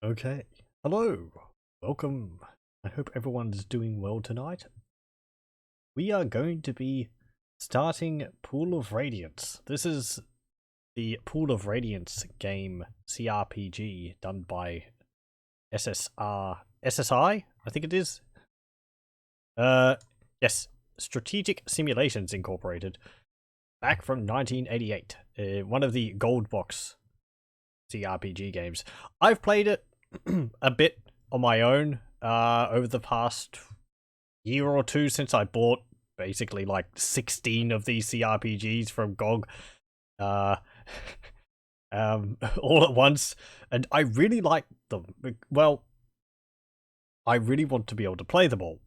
Okay. Hello. Welcome. I hope everyone's doing well tonight. We are going to be starting Pool of Radiance. This is the Pool of Radiance game CRPG done by SSI, I think it is. Yes, Strategic Simulations Incorporated. Back from 1988. One of the Goldbox CRPG games. I've played it a bit on my own over the past year or two since I bought basically like 16 of these CRPGs from GOG all at once, and I really like them. Well, I really want to be able to play them all.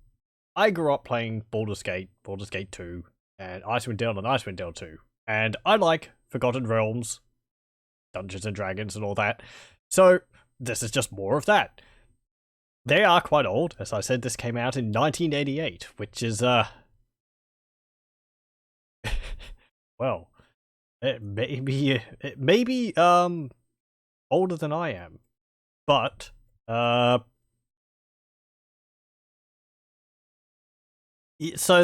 I grew up playing Baldur's Gate 2, and Icewind Dale and Icewind Dale 2, and I like Forgotten Realms, Dungeons and Dragons and all that, so this is just more of that. They are quite old. As I said, this came out in 1988, which is, well, it may be, older than I am, but, so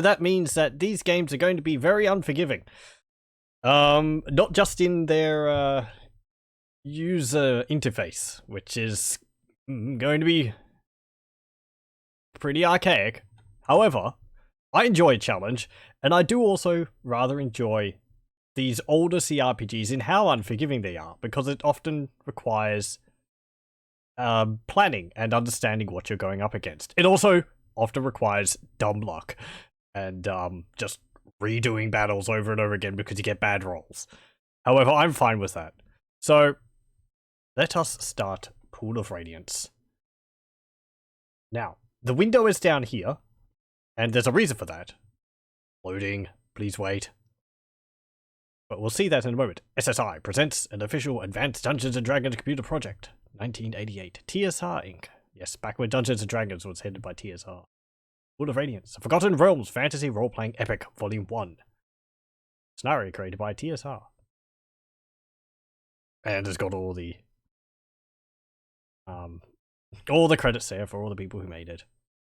that means that these games are going to be very unforgiving. Not just in their, user interface, which is going to be pretty archaic. However, I enjoy a challenge, and I do also rather enjoy these older CRPGs in how unforgiving they are, because it often requires planning and understanding what you're going up against. It also often requires dumb luck and just redoing battles over and over again because you get bad rolls. However, I'm fine with that. So, let us start Pool of Radiance. Now, the window is down here, and there's a reason for that. Loading, please wait. But we'll see that in a moment. SSI presents an official Advanced Dungeons & Dragons computer project, 1988. TSR Inc. Yes, back when Dungeons & Dragons was headed by TSR. Pool of Radiance, a Forgotten Realms Fantasy Role-Playing Epic, Volume 1. Scenario created by TSR. And it's got all the credits there for all the people who made it.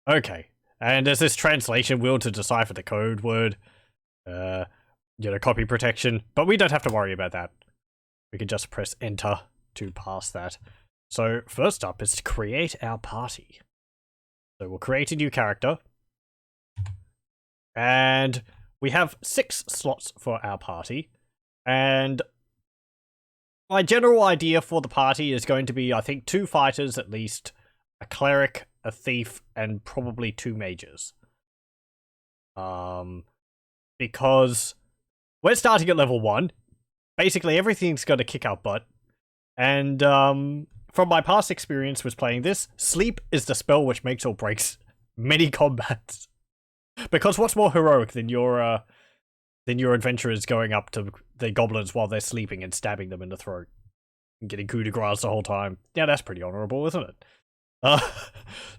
Okay, and there's this translation wheel to decipher the code word, copy protection, but we don't have to worry about that. We can just press enter to pass that. So first up is to create our party. So we'll create a new character, and we have 6 slots for our party, and my general idea for the party is going to be, I think, 2 fighters at least, a cleric, a thief, and probably 2 mages. Because we're starting at level 1. Basically, everything's going to kick our butt. And from my past experience with playing this, sleep is the spell which makes or breaks many combats. Because what's more heroic than your adventurers going up to the goblins while they're sleeping and stabbing them in the throat and getting coup de grace the whole time? Yeah, that's pretty honorable, isn't it?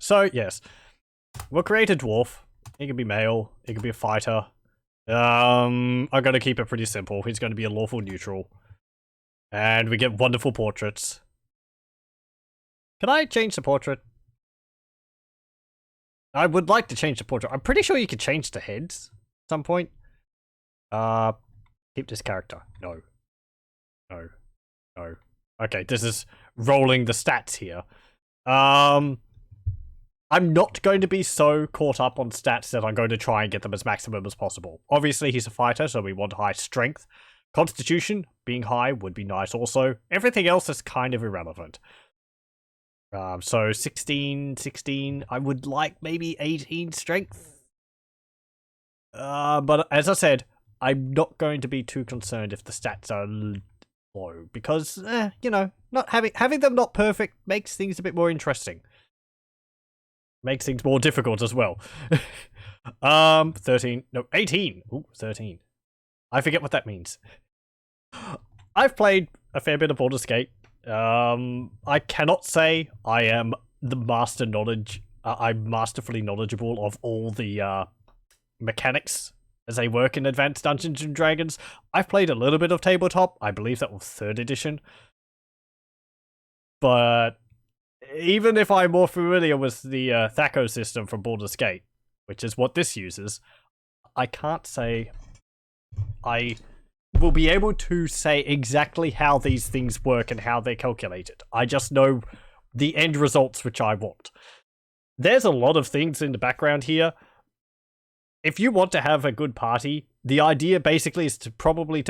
So yes, we'll create a dwarf. He can be male. He can be a fighter. I'm gonna keep it pretty simple. He's going to be a lawful neutral, and we get wonderful portraits. Can I change the portrait? I would like to change the portrait. I'm pretty sure you could change the heads at some point. Keep this character. No. No. No. Okay, this is rolling the stats here. I'm not going to be so caught up on stats that I'm going to try and get them as maximum as possible. Obviously, he's a fighter, so we want high strength. Constitution, being high, would be nice also. Everything else is kind of irrelevant. So 16, I would like maybe 18 strength. But as I said, I'm not going to be too concerned if the stats are low, because, not having them not perfect makes things a bit more interesting. Makes things more difficult as well. 13, no, 18. Ooh, 13. I forget what that means. I've played a fair bit of Baldur's Gate. I cannot say I am the I'm masterfully knowledgeable of all the mechanics as they work in Advanced Dungeons and Dragons. I've played a little bit of tabletop. I believe that was 3rd edition. But even if I'm more familiar with the Thaco system from Baldur's Gate, which is what this uses, I can't say I will be able to say exactly how these things work and how they're calculated. I just know the end results which I want. There's a lot of things in the background here. If you want to have a good party, the idea basically is to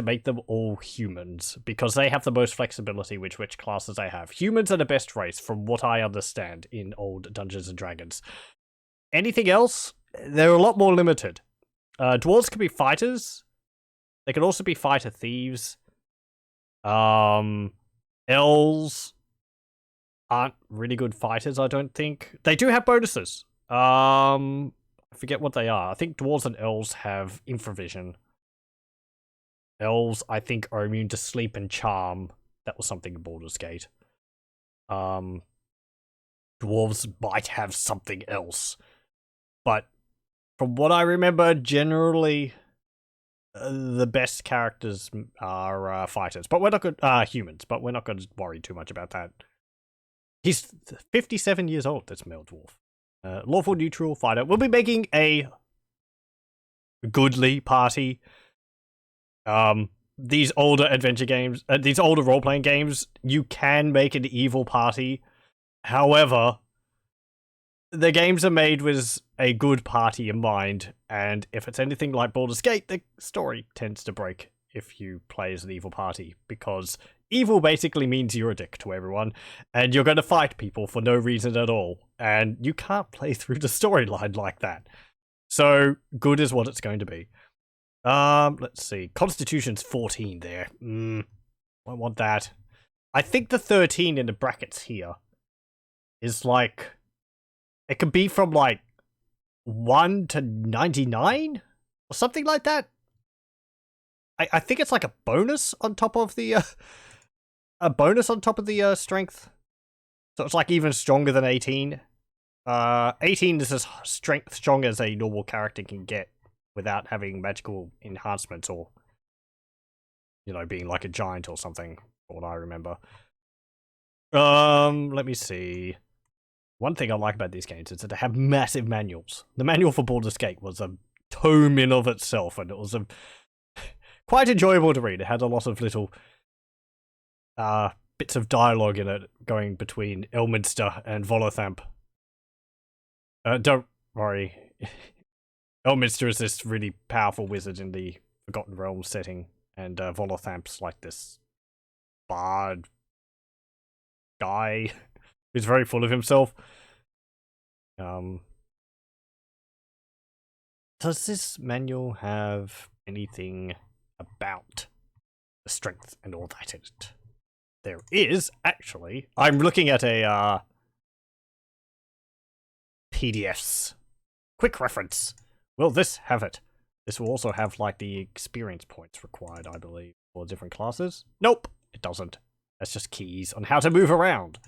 make them all humans, because they have the most flexibility with which classes they have. Humans are the best race, from what I understand, in old Dungeons & Dragons. Anything else, they're a lot more limited. Dwarves can be fighters. They can also be fighter thieves. Elves aren't really good fighters, I don't think. They do have bonuses. I forget what they are. I think dwarves and elves have infravision. Elves, I think, are immune to sleep and charm. That was something in Baldur's Gate. Dwarves might have something else. But from what I remember, generally, the best characters are fighters. But we're not good... humans, but we're not going to worry too much about that. He's 57 years old, this male dwarf. Lawful neutral fighter. We'll be making a goodly party. These older adventure games, these older role-playing games, you can make an evil party. However, the games are made with a good party in mind, and if it's anything like Baldur's Gate, the story tends to break if you play as an evil party, because evil basically means you're a dick to everyone, and you're going to fight people for no reason at all, and you can't play through the storyline like that. So, good is what it's going to be. Let's see. Constitution's 14 there. I want that. I think the 13 in the brackets here is like... It could be from like 1 to 99? Or something like that? I think it's like a bonus on top of the... a bonus on top of the strength. So it's like even stronger than 18. 18 is as strong as a normal character can get without having magical enhancements or, you know, being like a giant or something, from what I remember. Let me see. One thing I like about these games is that they have massive manuals. The manual for Baldur's Gate was a tome in of itself, and it was quite enjoyable to read. It had a lot of little bits of dialogue in it going between Elminster and Volothamp. Don't worry. Elminster is this really powerful wizard in the Forgotten Realms setting, and Volothamp's like this bard guy who's very full of himself. Does this manual have anything about the strength and all that in it? There is, actually. I'm looking at a PDFs. Quick reference. Will this have it? This will also have, like, the experience points required, I believe, for different classes. Nope, it doesn't. That's just keys on how to move around.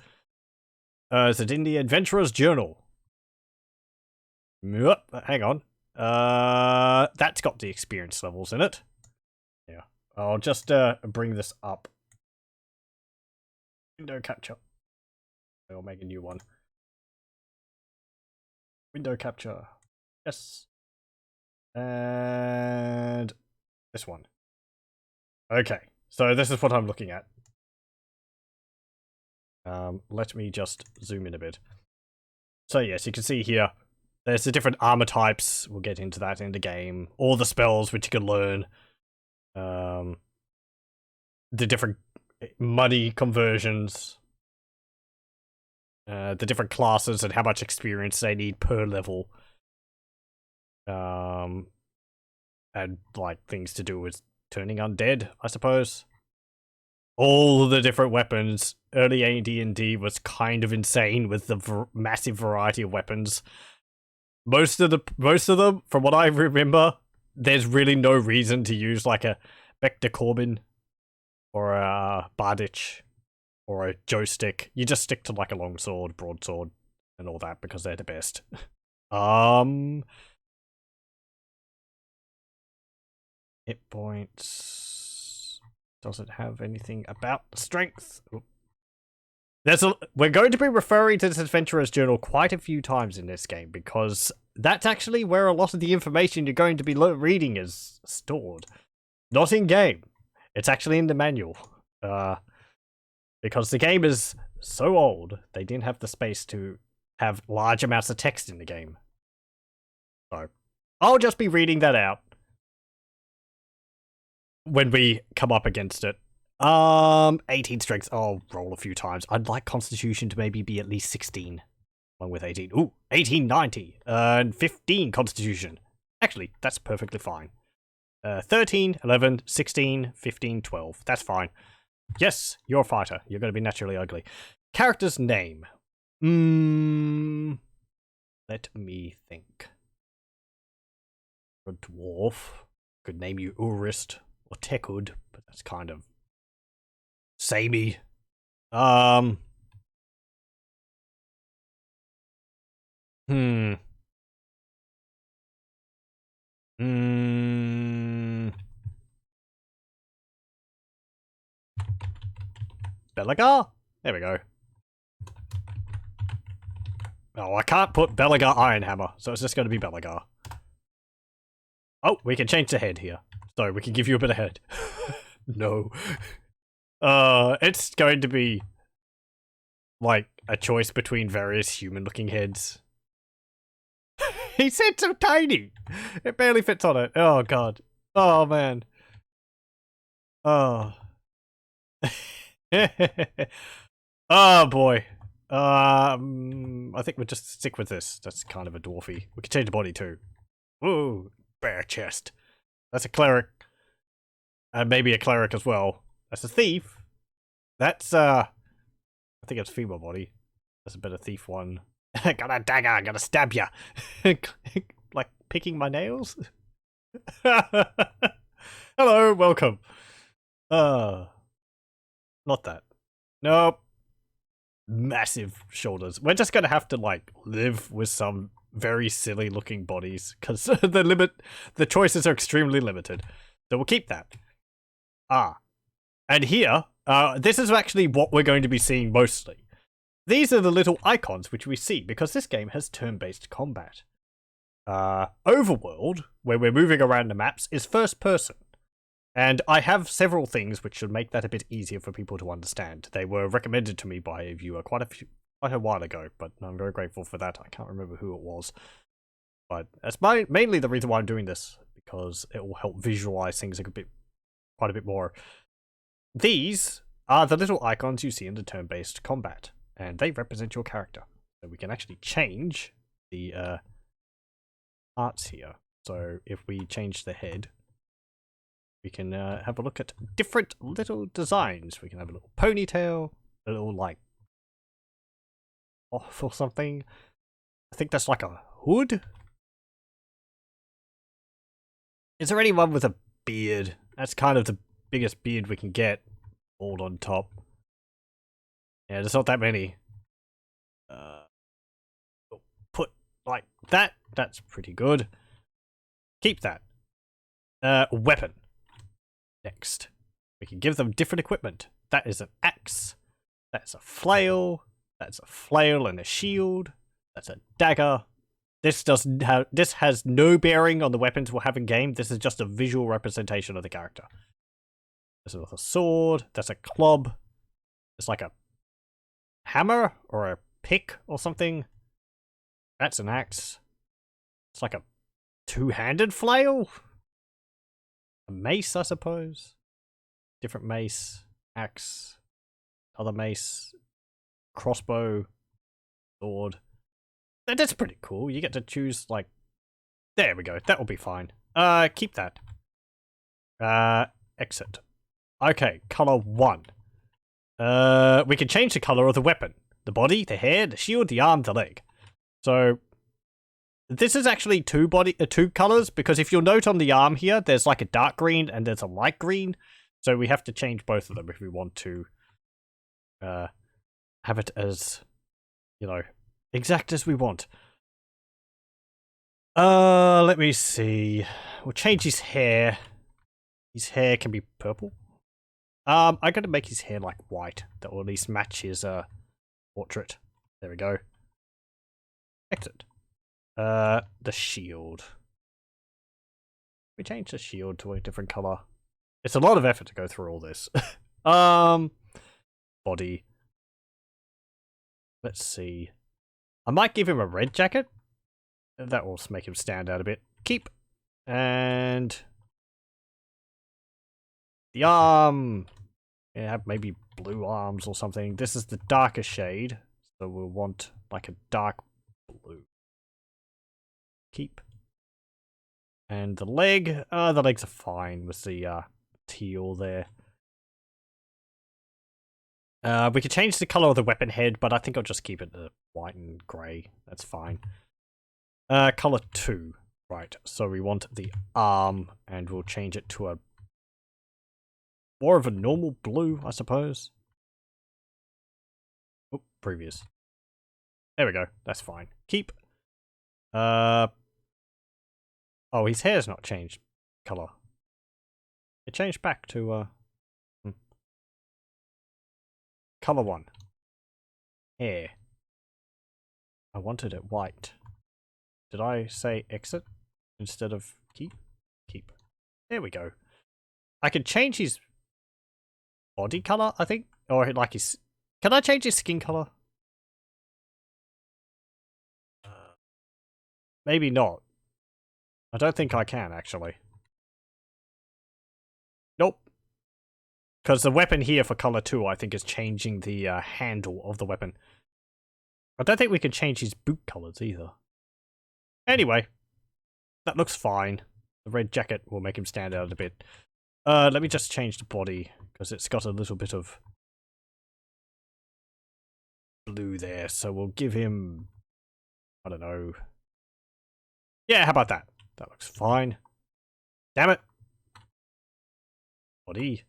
Is it in the Adventurous Journal? Hang on. That's got the experience levels in it. Yeah. I'll just bring this up. Window capture. I'll make a new one. Window capture. Yes. And this one. Okay. So this is what I'm looking at. Let me just zoom in a bit. So yes, you can see here, there's the different armor types. We'll get into that in the game. All the spells which you can learn. The different money conversions. The different classes and how much experience they need per level. And like things to do with turning undead, I suppose. All the different weapons. Early AD&D was kind of insane with the massive variety of weapons. Most of them, from what I remember, there's really no reason to use like a Vector Corbin or a Bardich or a joystick. You just stick to like a longsword, broadsword, and all that because they're the best. Hit points. Does it have anything about the strength? Oop. We're going to be referring to this Adventurous Journal quite a few times in this game because that's actually where a lot of the information you're going to be reading is stored. Not in game. It's actually in the manual. Because the game is so old, they didn't have the space to have large amounts of text in the game. So, I'll just be reading that out when we come up against it. 18 strength. I'll roll a few times. I'd like Constitution to maybe be at least 16. Along with 18. Ooh, 1890. And 15 Constitution. Actually, that's perfectly fine. 13, 11, 16, 15, 12. That's fine. Yes, you're a fighter. You're going to be naturally ugly. Character's name. Let me think. A dwarf. Could name you Urist or Tekud, but that's kind of samey. Belagar. There we go. Oh, I can't put Belagar Ironhammer, so it's just going to be Belagar. Oh, we can change the head here. So we can give you a bit of head. No. It's going to be like a choice between various human-looking heads. He said so tiny. It barely fits on it. Oh god. Oh man. Oh. Oh boy. I think we'll just stick with this. That's kind of a dwarfy. We can change the body too. Ooh, bare chest. That's a cleric. And maybe a cleric as well. That's a thief. That's I think it's female body. That's a better thief one. Got a dagger, gotta stab ya. Like picking my nails? Hello, welcome. Not that. Nope. Massive shoulders. We're just gonna have to like live with some very silly looking bodies because the choices are extremely limited. So we'll keep that. And here, this is actually what we're going to be seeing mostly. These are the little icons which we see because this game has turn-based combat. Overworld, where we're moving around the maps, is first person. And I have several things which should make that a bit easier for people to understand. They were recommended to me by a viewer quite a while ago, but I'm very grateful for that. I can't remember who it was. But that's mainly the reason why I'm doing this, because it will help visualize things quite a bit more. These are the little icons you see in the turn-based combat, and they represent your character. So we can actually change the arts here. So if we change the head, we can have a look at different little designs. We can have a little ponytail, a little like off or something. I think that's like a hood. Is there anyone with a beard? That's kind of the biggest beard we can get. Bald on top. Yeah, there's not that many. Put like that. That's pretty good. Keep that. Weapon. Next. We can give them different equipment. That is an axe. That's a flail. That's a flail and a shield. That's a dagger. This has no bearing on the weapons we'll have in game. This is just a visual representation of the character. This is a sword. That's a club. It's like a hammer or a pick or something. That's an axe. It's like a two-handed flail. A mace, I suppose. Different mace. Axe. Other mace. Crossbow. Sword. That's pretty cool. You get to choose, like... There we go. That will be fine. Keep that. Exit. Okay, color 1. We can change the color of the weapon. The body, the hair, the shield, the arm, the leg. So... This is actually two colors, because if you'll note on the arm here, there's like a dark green and there's a light green. So we have to change both of them if we want to have it as, you know, exact as we want. Let me see. We'll change his hair. His hair can be purple. I'm gonna make his hair like white. That will at least match his Portrait. There we go. Exit. The shield. We change the shield to a different color. It's a lot of effort to go through all this. Body. Let's see. I might give him a red jacket. That will make him stand out a bit. Keep. And the arm. Yeah, maybe blue arms or something. This is the darker shade, so we'll want like a dark blue. Keep. And the legs are fine with the teal there. We could change the color of the weapon head, but I think I'll just keep it white and grey. That's fine. Color 2. Right, so we want the arm, and we'll change it to a more of a normal blue, I suppose. Oh, previous. There we go. That's fine. Keep. Oh, his hair's not changed color. It changed back to color 1. Hair. I wanted it white. Did I say exit instead of keep? Keep. There we go. I can change his body color, I think, or like his. Can I change his skin color? Maybe not. I don't think I can actually. Nope. Because the weapon here for color 2, I think, is changing the handle of the weapon. I don't think we can change his boot colors either. Anyway, that looks fine. The red jacket will make him stand out a bit. Let me just change the body, because it's got a little bit of blue there, so we'll give him, I don't know. Yeah, how about that? That looks fine. Damn it. Body.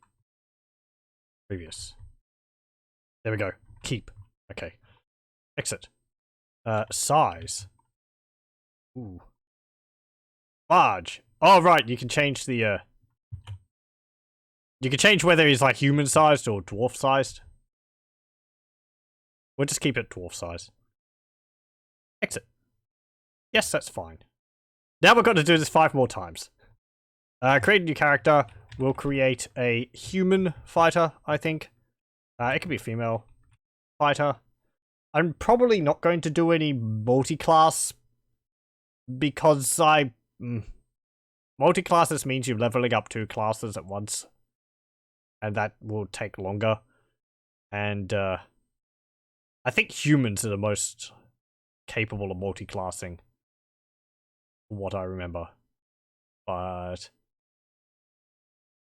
Previous. There we go. Keep. Okay. Exit. Size. Ooh. Large. Oh, right, you can change the, you can change whether he's, like, human-sized or dwarf-sized. We'll just keep it dwarf-sized. Exit. Yes, that's fine. Now we've got to do this 5 more times. Create a new character. We'll create a human fighter, I think. It could be a female fighter. I'm probably not going to do any multi-class because multi-classes means you're leveling up 2 classes at once. And that will take longer. And I think humans are the most capable of multi-classing. From what I remember. But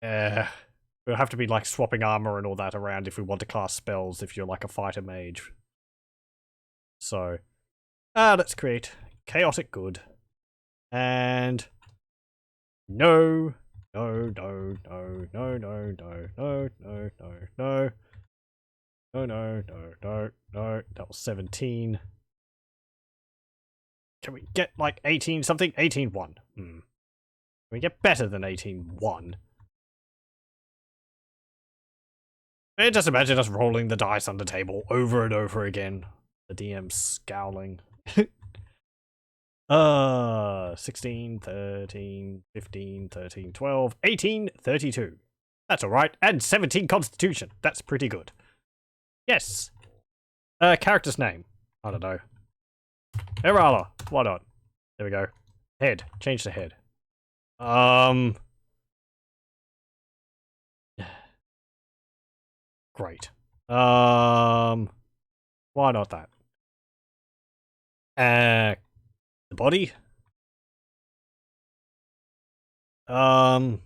we'll have to be like swapping armor and all that around if we want to cast spells if you're like a fighter mage. So let's create chaotic good. And no. No, no, no, no, no, no, no, no, no, no. No, no, no, no, no. That was 17. Can we get like 18 something? 18-1. Can we get better than 18-1? Just imagine us rolling the dice on the table over and over again. The DM scowling. 16, 13, 15, 13, 12, 18, 32. That's alright. And 17 constitution. That's pretty good. Yes. Character's name. I don't know. Erala. Why not? There we go. Head. Change the head. Great. Why not that? The body? And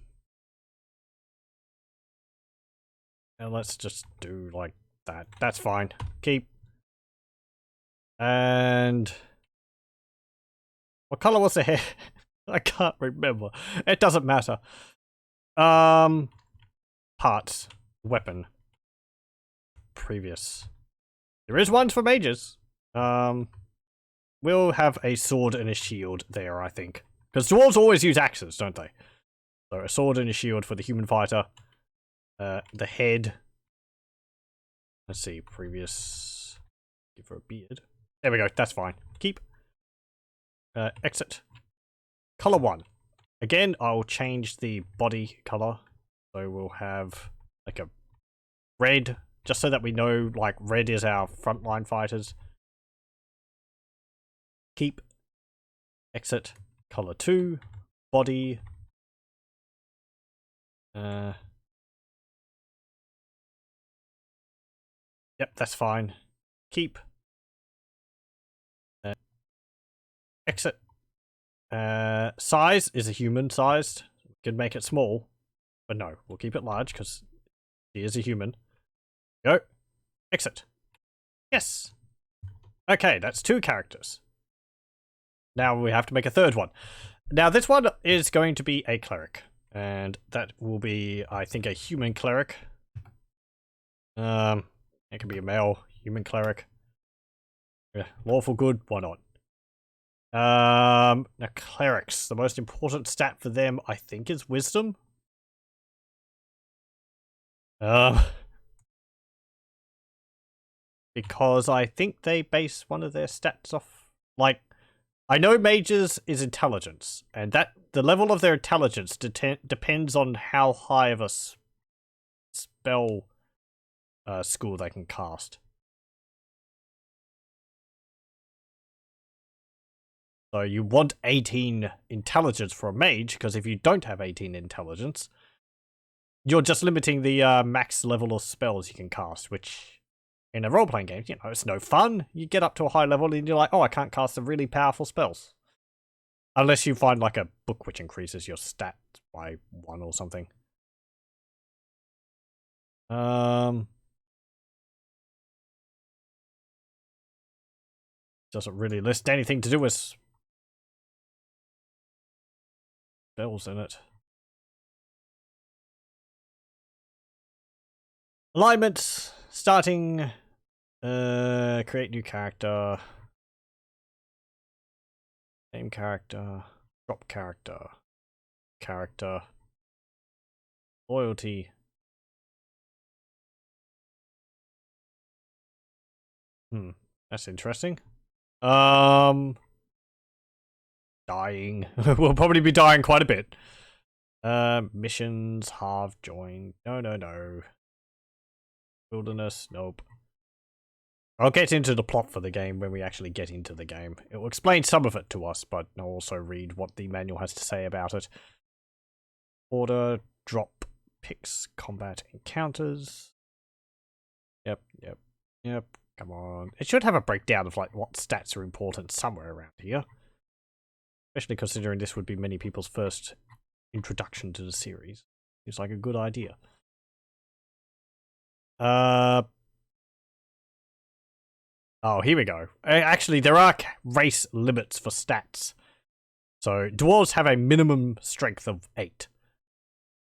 let's just do like that. That's fine. Keep. And what color was the hair? I can't remember. It doesn't matter. Parts. Weapon. Previous. There is one for mages. We'll have a sword and a shield there, I think. Because dwarves always use axes, don't they? So a sword and a shield for the human fighter. The head. Let's see, previous. Give her a beard. There we go. That's fine. Keep. Exit. Color 1. Again, I'll change the body color. So we'll have like a red, just so that we know like red is our frontline fighters. Keep. Exit. Color 2. Body. Yep, that's fine. Keep. Exit. Size is a human sized. We could make it small. But no, we'll keep it large because he is a human. Go. Exit. Yes. Okay, that's 2 characters. Now we have to make a third one. Now this one is going to be a cleric. And that will be, I think, a human cleric. It can be a male human cleric. Yeah, lawful good, why not? Now clerics, the most important stat for them, I think, is wisdom. Because I think they base one of their stats off, like, I know mages is intelligence, and that the level of their intelligence depends on how high of a spell school they can cast. So you want 18 intelligence for a mage, because if you don't have 18 intelligence, you're just limiting the max level of spells you can cast, which in a role-playing game, you know, it's no fun. You get up to a high level and you're like, oh, I can't cast some really powerful spells. Unless you find like a book which increases your stat by 1 or something. Doesn't really list anything to do with spells in it. Alignments. Starting. Create new character. Name character. Drop character. Character. Loyalty. That's interesting. Dying. We'll probably be dying quite a bit. Missions, half join. No. Wilderness, nope. I'll get into the plot for the game when we actually get into the game. It will explain some of it to us, but I'll also read what the manual has to say about it. Order, drop, picks, combat, encounters. Yep. Come on. It should have a breakdown of like what stats are important somewhere around here. Especially considering this would be many people's first introduction to the series. Seems like a good idea. Oh, here we go. Actually, there are race limits for stats. So, dwarves have a minimum strength of 8.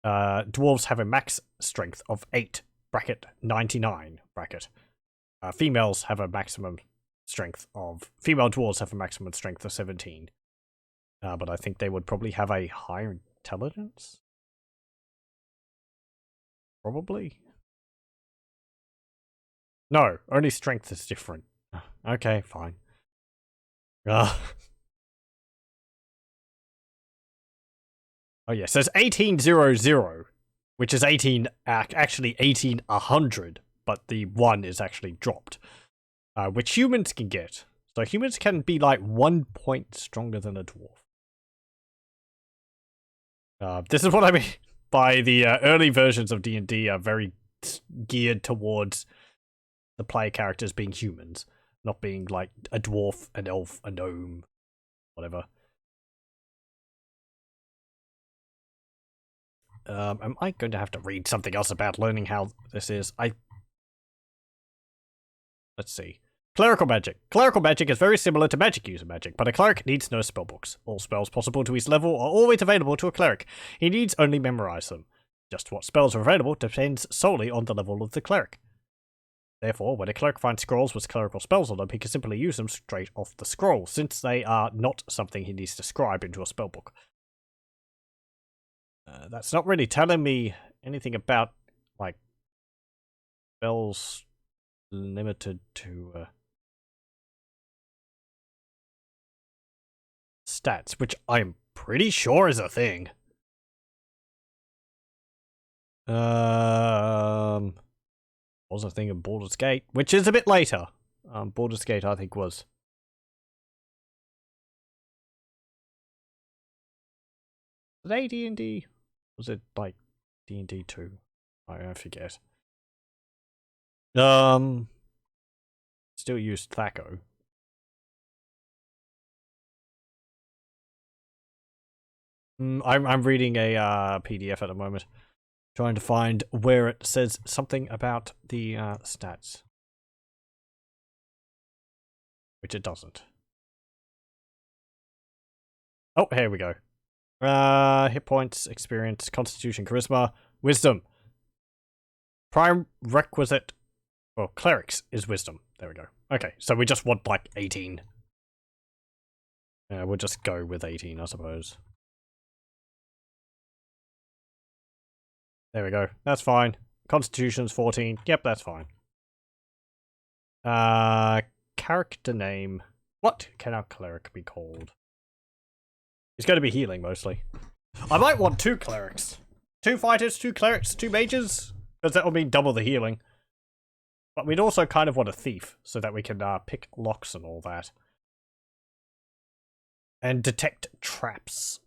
Dwarves have a max strength of 8, bracket 99, bracket. Females have a maximum strength of... Female dwarves have a maximum strength of 17. But I think they would probably have a higher intelligence? Probably? No, only strength is different. Okay, fine. Oh yes, there's 1800, which is 18, actually 1800, but the 1 is actually dropped, which humans can get. So humans can be like 1 point stronger than a dwarf. This is what I mean by the early versions of D&D are very geared towards the player characters being humans, not being like a dwarf, an elf, a gnome, whatever. Am I going to have to read something else about learning how this is? Let's see. Clerical Magic. Clerical Magic is very similar to magic user magic, but a cleric needs no spellbooks. All spells possible to his level are always available to a cleric. He needs only memorize them. Just what spells are available depends solely on the level of the cleric. Therefore, when a cleric finds scrolls with clerical spells on them, he can simply use them straight off the scroll, since they are not something he needs to scribe into a spellbook. That's not really telling me anything about, like, spells limited to stats, which I'm pretty sure is a thing. What was a thing in Baldur's Gate, which is a bit later. Baldur's Gate, I think, was... Was it AD&D? Was it, like, D&D 2? I forget. Still used Thaco. I'm reading a PDF at the moment. Trying to find where it says something about the stats. Which it doesn't. Oh, here we go. Hit points, experience, constitution, charisma, wisdom. Prime requisite for clerics is wisdom. There we go. Okay, so we just want like 18. We'll just go with 18, I suppose. There we go. That's fine. Constitution's 14. Yep, that's fine. Character name. What can our cleric be called? He's going to be healing, mostly. I might want 2 clerics. 2 fighters, 2 clerics, 2 mages. Because that will mean double the healing. But we'd also kind of want a thief, so that we can pick locks and all that. And detect traps.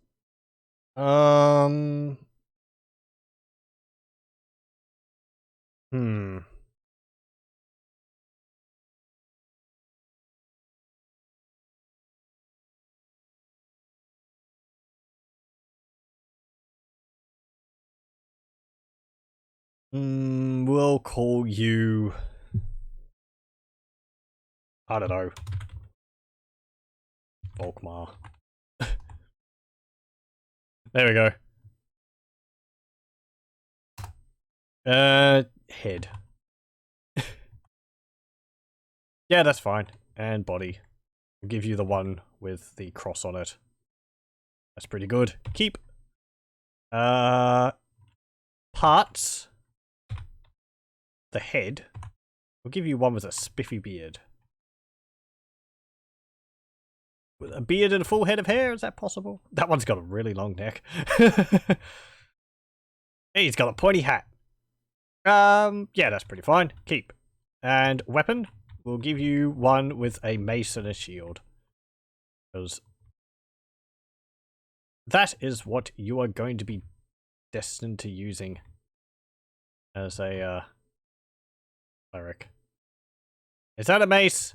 We'll call you... I don't know. Volkmar. There we go. Head. Yeah, that's fine. And body. I'll give you the one with the cross on it. That's pretty good. Keep. Parts. The head. We'll give you one with a spiffy beard. With a beard and a full head of hair, is that possible? That one's got a really long neck. Hey, he's got a pointy hat. Yeah, that's pretty fine. Keep. And weapon. We'll give you one with a mace and a shield. Because that is what you are going to be destined to using as a cleric. Is that a mace?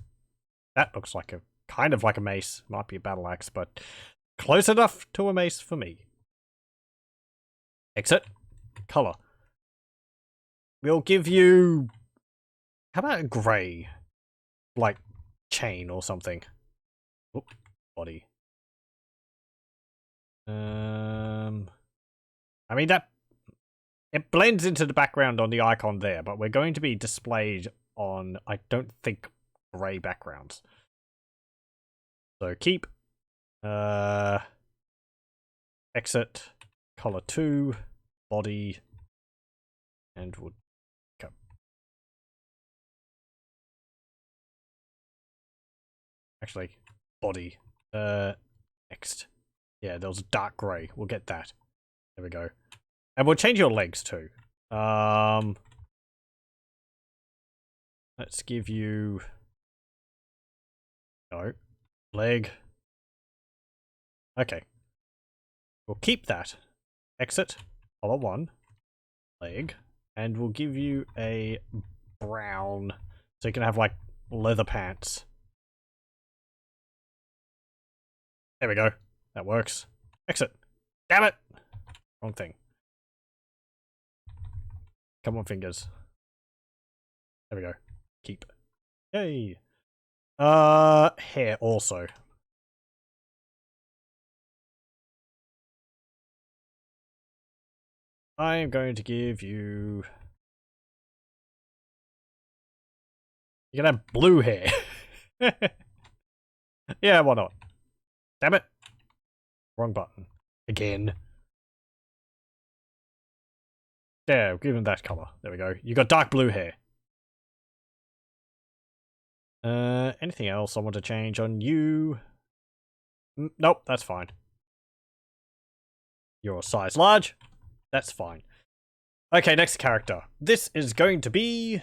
That looks like a kind of like a mace. Might be a battle axe, but close enough to a mace for me. Exit. Color. We'll give you... How about a grey? Like chain or something. Oop, body. I mean that it blends into the background on the icon there, but we're going to be displayed on, I don't think, grey backgrounds. So keep. Exit. Color 2. Body. And we'll go. Actually, body. Next. Yeah, there was a dark grey. We'll get that. There we go. And we'll change your legs too. Let's give you... No. Leg. Okay. We'll keep that. Exit. Color 1. Leg. And we'll give you a brown. So you can have like leather pants. There we go. That works. Exit. Damn it! Wrong thing. Come on, fingers. There we go. Keep. Yay! Hair also. I am going to give you... You're gonna have blue hair. Yeah, why not? Damn it. Wrong button. Again. There, give him that color. There we go. You got dark blue hair. Anything else I want to change on you? Nope, that's fine. You're size large. That's fine. Okay, next character. This is going to be...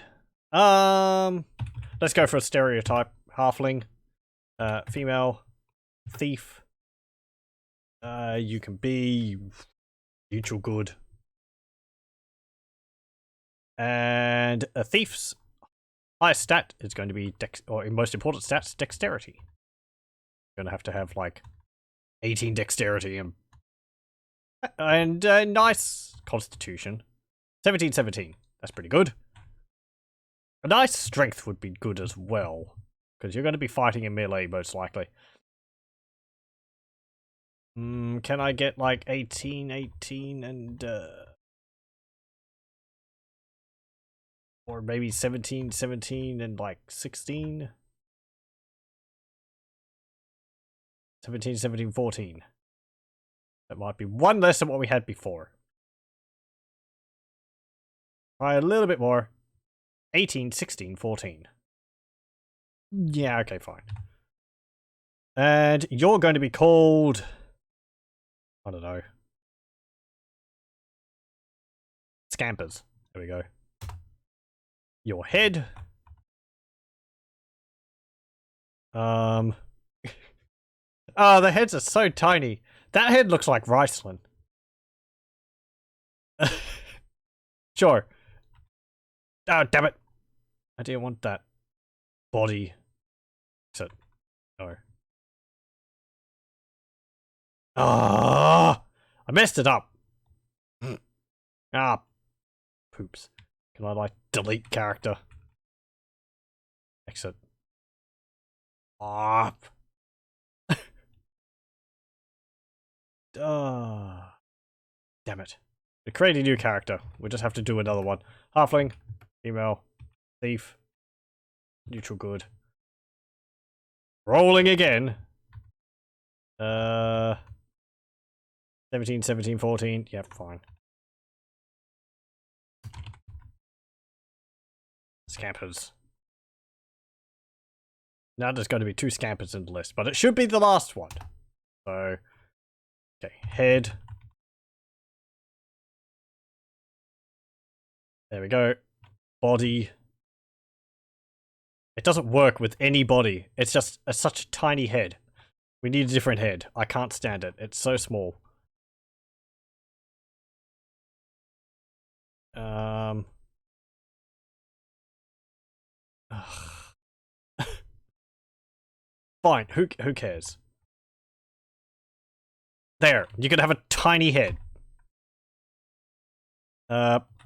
Let's go for a stereotype. Halfling. Female. Thief. You can be... neutral good. And a thief's highest stat is going to be or most important stats, dexterity. You're gonna have like 18 dexterity and nice constitution. 17. That's pretty good. A nice strength would be good as well, because you're going to be fighting in melee most likely. Can I get like 18, and or maybe 17 and like 16? 17, 14. That might be one less than what we had before. Try a little bit more. 18, 16, 14. Yeah, okay, fine. And you're going to be called... I don't know. Scampers. There we go. Your head. Oh, the heads are so tiny. That head looks like Riceland. Sure. Oh, damn it. I didn't want that. Body. So, no. Ah, I messed it up. Ah, poops. Can I like delete character? Exit. Ah. Damn it. To create a new character, we just have to do another one. Halfling, female, thief, neutral good. Rolling again. 17, 14. Yeah, fine. Scampers. Now there's going to be 2 scampers in the list, but it should be the last one. So, okay, head. There we go. Body. It doesn't work with any body. It's just such a tiny head. We need a different head. I can't stand it. It's so small. Fine. Who cares? There. You can have a tiny head.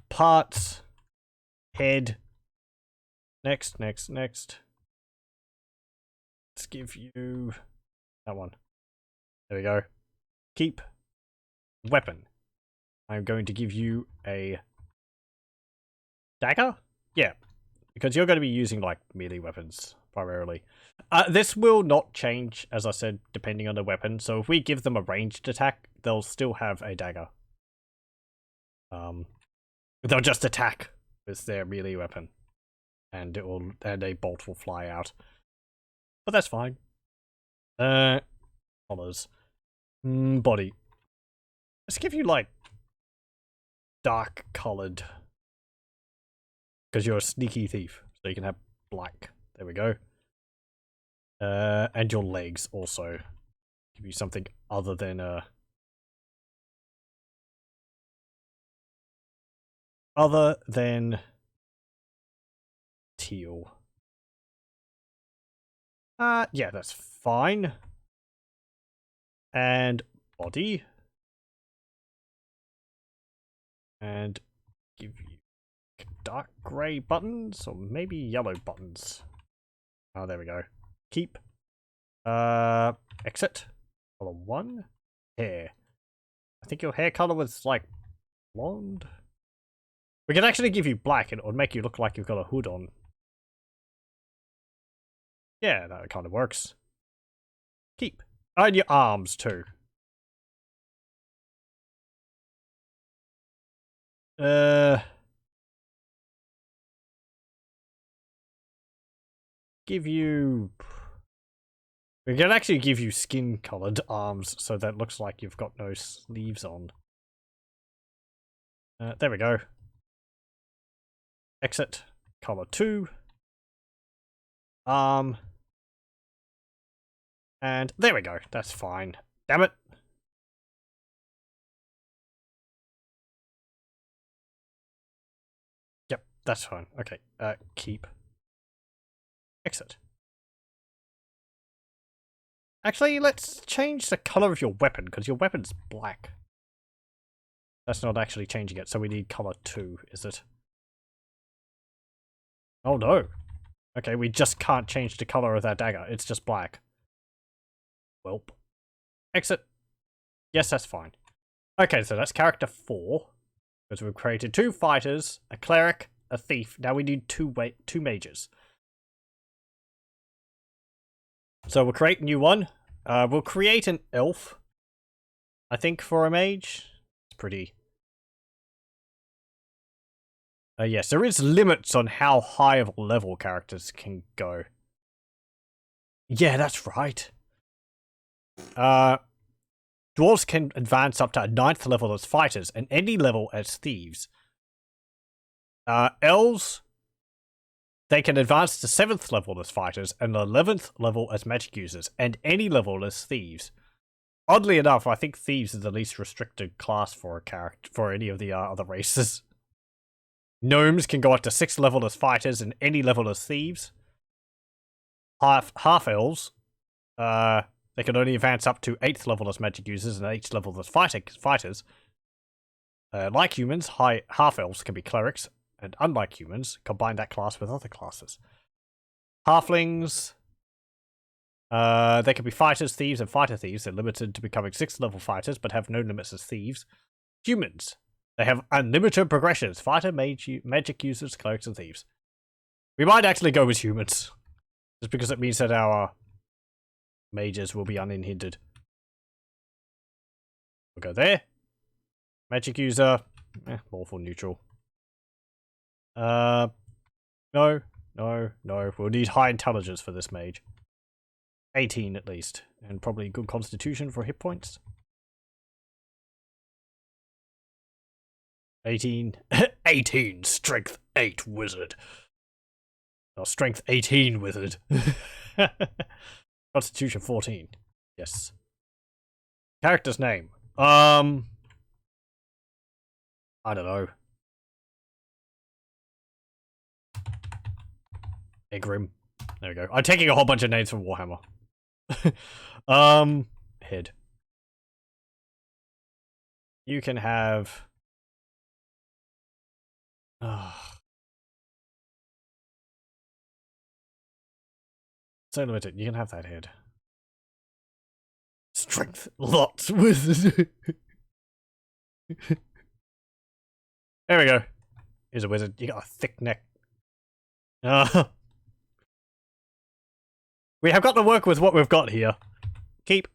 Parts. Head. Next. Let's give you that one. There we go. Keep. Weapon. I'm going to give you a dagger? Yeah. Because you're going to be using like melee weapons primarily. This will not change, as I said, depending on the weapon. So if we give them a ranged attack, they'll still have a dagger. They'll just attack with their melee weapon, and a bolt will fly out. But that's fine. Colors. Body. Let's give you like dark colored, because you're a sneaky thief, so you can have black. There we go. And your legs also. Give you something other than teal. Yeah, that's fine. And body. And give you dark grey buttons, or maybe yellow buttons. Oh, there we go. Keep. Exit. Color 1. Hair. I think your hair color was like blonde. We can actually give you black and it would make you look like you've got a hood on. Yeah, that kind of works. Keep. And your arms too. Give you... We can actually give you skin-colored arms, so that looks like you've got no sleeves on. There we go. Exit. Color 2. And there we go. That's fine. Damn it. Yep, that's fine. Okay, keep. Exit. Actually, let's change the color of your weapon, because your weapon's black. That's not actually changing it, so we need color 2, is it? Oh no. Okay, we just can't change the color of that dagger. It's just black. Welp. Exit. Yes, that's fine. Okay, so that's character 4. Because we've created 2 fighters, a cleric, a thief. Now we need 2 mages. So we'll create a new one. We'll create an elf. I think for a mage. It's pretty... yes, there is limits on how high of a level characters can go. Yeah, that's right. Dwarves can advance up to a 9th level as fighters, and any level as thieves. Elves, they can advance to 7th level as fighters, and 11th level as magic users, and any level as thieves. Oddly enough, I think thieves is the least restricted class for a character for any of the other races. Gnomes can go up to 6th level as fighters, and any level as thieves. Half elves, they can only advance up to 8th level as magic users and 8th level as fighters. Like humans, half-elves can be clerics, and unlike humans, combine that class with other classes. Halflings, they can be fighters, thieves, and fighter thieves. They're limited to becoming 6th level fighters, but have no limits as thieves. Humans, they have unlimited progressions. Fighter, magic users, clerics, and thieves. We might actually go with humans, just because it means that our mages will be unhindered. We'll go there. Magic user, lawful neutral. No. We'll need high intelligence for this mage. 18 at least, and probably good constitution for hit points. 18. 18, strength 8 wizard. Or strength 18 wizard. Constitution 14. Yes. Character's name. I don't know. Egrim. There we go. I'm taking a whole bunch of names from Warhammer. Head. You can have... So limited. You can have that head. Strength. Lots. Wizard. There we go. Here's a wizard. You got a thick neck. We have got to work with what we've got here. Keep.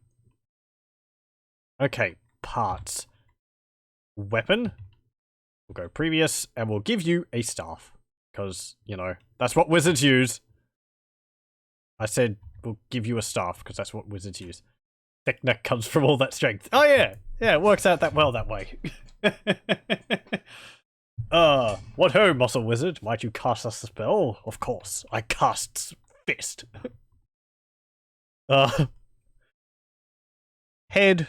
Okay. Parts. Weapon. We'll go previous, and we'll give you a staff. Because, you know, that's what wizards use. I said we'll give you a staff, because that's what wizards use. Thick neck comes from all that strength. Oh yeah! Yeah, it works out that well that way. What ho, muscle wizard? Might you cast us a spell? Of course, I cast fist. Head.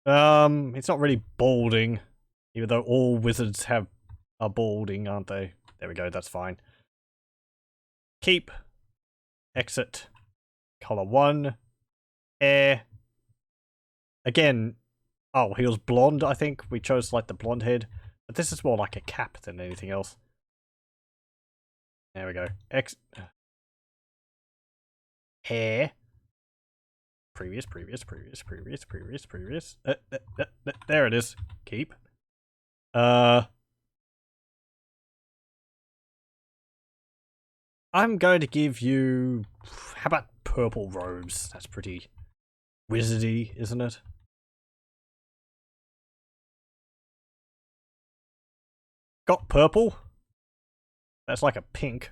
It's not really balding, even though all wizards are balding, aren't they? There we go, that's fine. Keep. Exit. Color 1. Hair. Again, oh, he was blonde, I think. We chose like the blonde head. But this is more like a cap than anything else. There we go. Hair. Previous. There it is. Keep. I'm going to give you... How about purple robes? That's pretty wizardy, isn't it? Got purple? That's like a pink.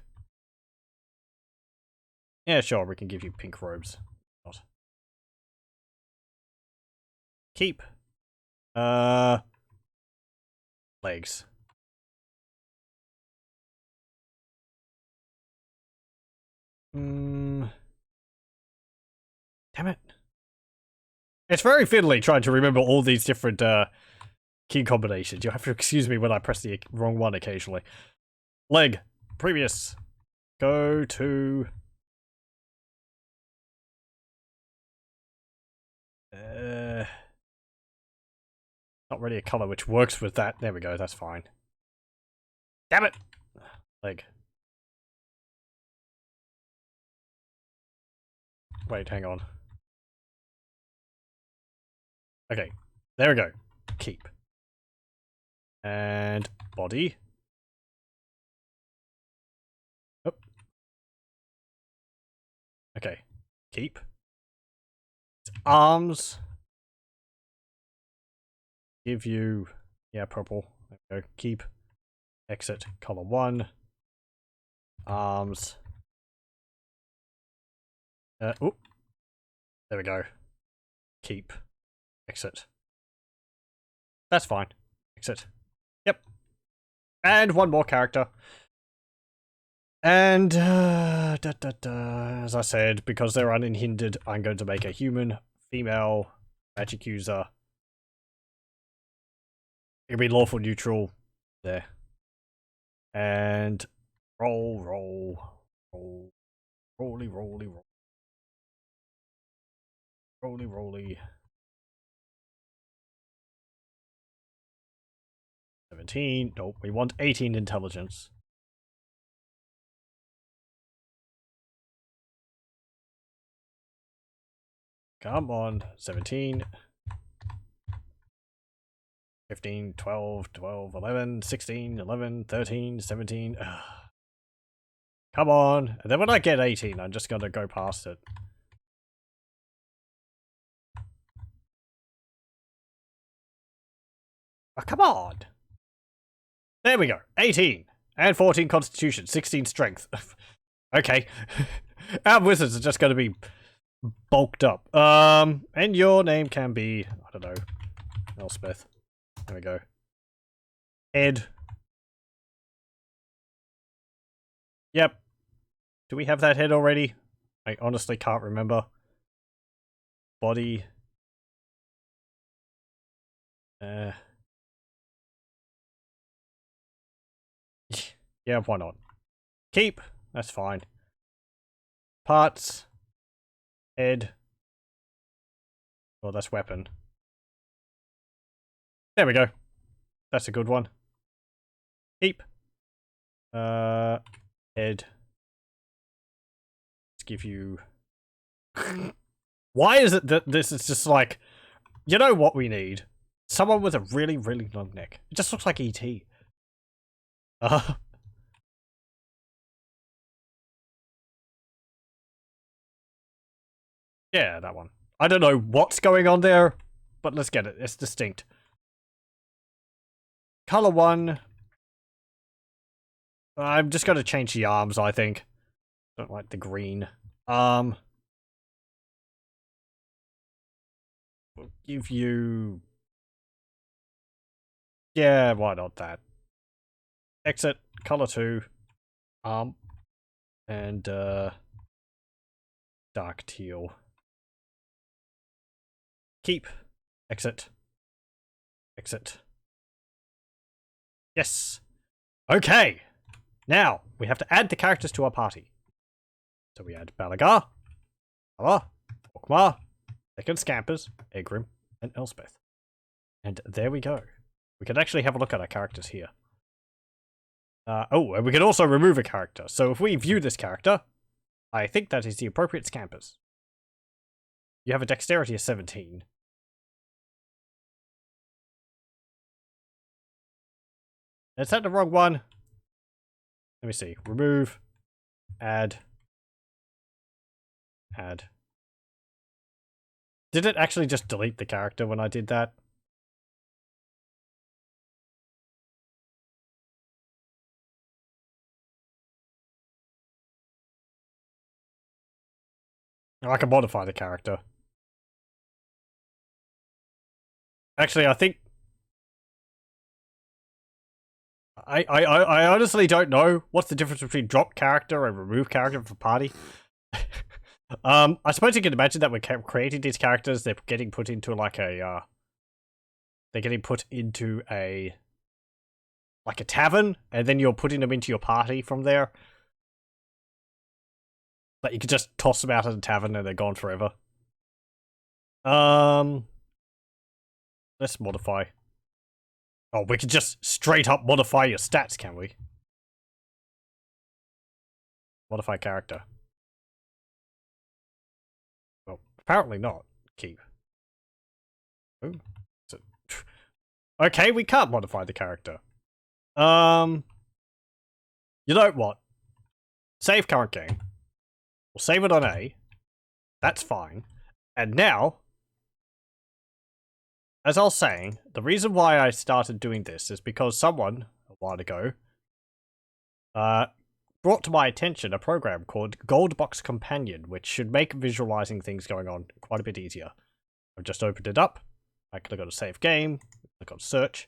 Yeah, sure, we can give you pink robes. Not. Keep. Legs. Damn it. It's very fiddly trying to remember all these different, key combinations. You'll have to excuse me when I press the wrong one occasionally. Leg. Previous. Go to... not really a color which works with that. There we go, that's fine. Damn it! Leg. Wait, hang on. Okay, there we go. Keep. And body. Oh. Okay, keep. Arms. Give you... yeah, purple. There we go. Keep. Exit. Color 1. Arms. Oh. There we go. Keep. Exit. That's fine. Exit. Yep. And one more character. And, as I said, because they're unhindered, I'm going to make a human, female, magic user. It'll be lawful neutral. There. And roll. Rolly. Rolly. 17. Nope, we want 18 intelligence. Come on. 17. 15, 12, 11, 16, 11, 13, 17. Come on. And then when I get 18, I'm just going to go past it. Oh, come on. There we go. 18. And 14 constitution. 16 strength. Okay. Our wizards are just going to be bulked up. And your name can be, I don't know, Elspeth. There we go. Head. Yep. Do we have that head already? I honestly can't remember. Body. Yeah, why not? Keep. That's fine. Parts. Head. Oh, that's weapon. There we go. That's a good one. Keep. Head. Let's give you... Why is it that this is just like... You know what we need? Someone with a really, really long neck. It just looks like E.T. Yeah, that one. I don't know what's going on there, but let's get it. It's distinct. Color 1. I'm just going to change the arms, I think. Don't like the green. We'll give you... Yeah, why not that? Exit. Color 2. And, dark teal. Keep. Exit. Exit. Yes. Okay. Now, we have to add the characters to our party. So we add Balagar, Ala, Orkmar, Second Scampers, Egrim, and Elspeth. And there we go. We can actually have a look at our characters here. Oh, and we can also remove a character. So if we view this character, I think that is the appropriate Scampers. You have a dexterity of 17. Is that the wrong one? Let me see. Remove. Add. Add. Did it actually just delete the character when I did that? I can modify the character. Actually, I think... I honestly don't know what's the difference between drop character and remove character for party. I suppose you can imagine that when creating these characters, they're getting put into like a... they're getting put into a... like a tavern, and then you're putting them into your party from there. Like, you could just toss them out of the tavern and they're gone forever. Let's modify. Oh, we could just straight up modify your stats, can we? Modify character. Well, apparently not. Keep. Ooh. Okay, we can't modify the character. You know what? Save current game. We'll save it on A. That's fine. And now, as I was saying, the reason why I started doing this is because someone, a while ago, brought to my attention a program called Goldbox Companion, which should make visualizing things going on quite a bit easier. I've just opened it up. I click on a save game, click on search.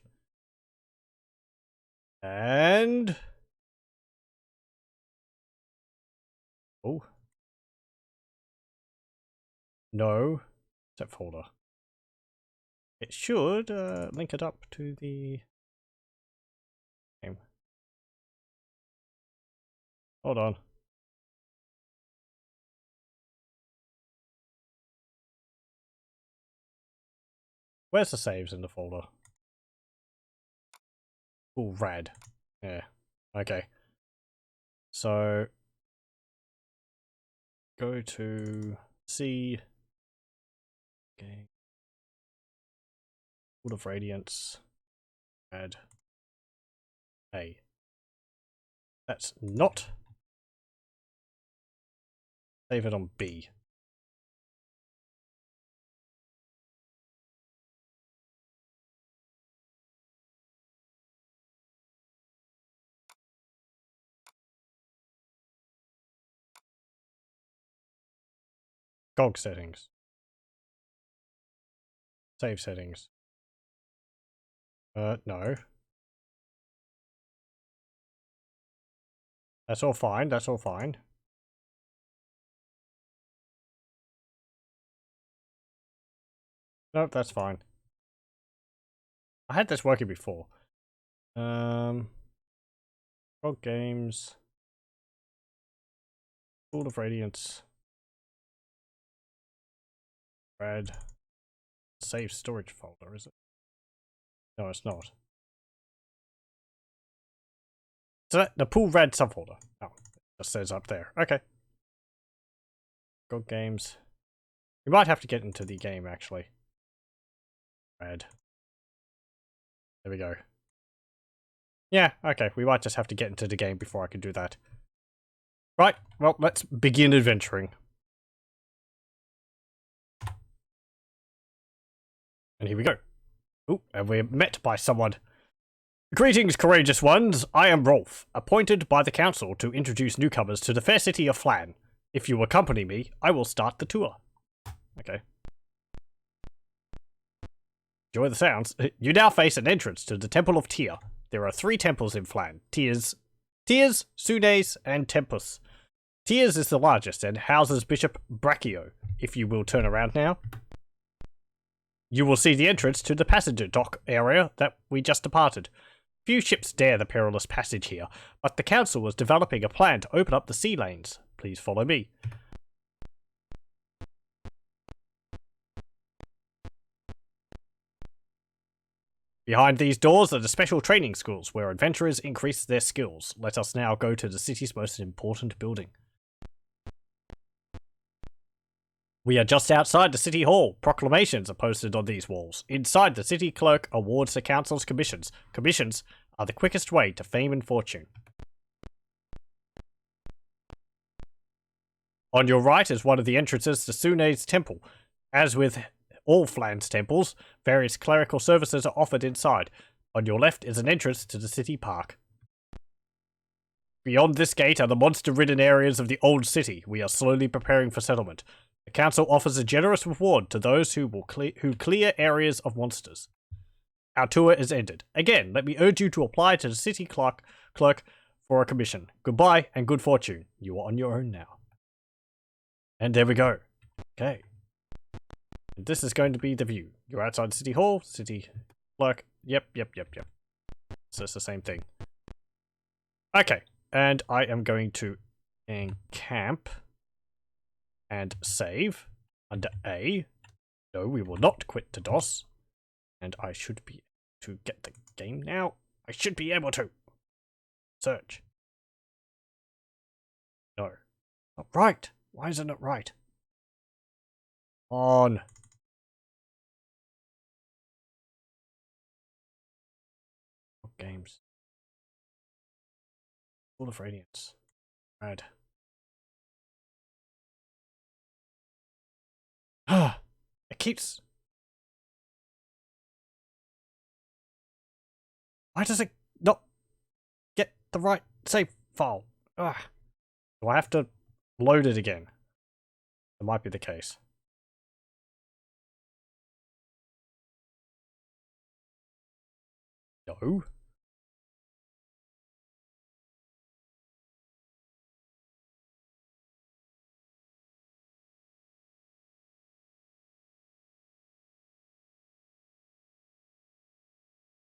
And... oh. No. Set folder. It should link it up to the game. Hold on. Where's the saves in the folder? Oh, rad. Yeah. Okay. So go to C. Okay. Pool of Radiance. Add A. That's not. Save it on B. GOG settings. Save settings. No. That's all fine, that's all fine. Nope, that's fine. I had this working before. GOG games. Pool of Radiance. Red. Save storage folder, is it? No, it's not. So the pool red subfolder. Oh, it just says up there. Okay. GOG games. We might have to get into the game actually. Red. There we go. Yeah, okay. We might just have to get into the game before I can do that. Right, well, let's begin adventuring. And here we go. Ooh, and we're met by someone. Greetings, courageous ones. I am Rolf, appointed by the council to introduce newcomers to the fair city of Phlan. If you accompany me, I will start the tour. Okay. Enjoy the sounds. You now face an entrance to the Temple of Tyr. There are 3 temples in Phlan. Tyr's, Sunes, and Tempus. Tyr's is the largest and houses Bishop Brachio. If you will turn around now. You will see the entrance to the passenger dock area that we just departed. Few ships dare the perilous passage here, but the council was developing a plan to open up the sea lanes. Please follow me. Behind these doors are the special training schools where adventurers increase their skills. Let us now go to the city's most important building. We are just outside the city hall. Proclamations are posted on these walls. Inside, the city clerk awards the council's commissions. Commissions are the quickest way to fame and fortune. On your right is one of the entrances to Sune's temple. As with all Phlan's temples, various clerical services are offered inside. On your left is an entrance to the city park. Beyond this gate are the monster-ridden areas of the old city. We are slowly preparing for settlement. The council offers a generous reward to those who clear areas of monsters. Our tour is ended. Again, let me urge you to apply to the city clerk for a commission. Goodbye and good fortune. You are on your own now. And there we go. Okay. And this is going to be the view. You're outside City Hall, city clerk. Yep. So it's the same thing. Okay. And I am going to encamp and save under A. No, we will not quit to DOS. And I should be able to get the game now. I should be able to. Search. No. Not right. Why isn't it right? On. Games. Pool of Radiance. Right. Ah, it keeps. Why does it not get the right save file? Ugh. Do I have to load it again? That might be the case. No.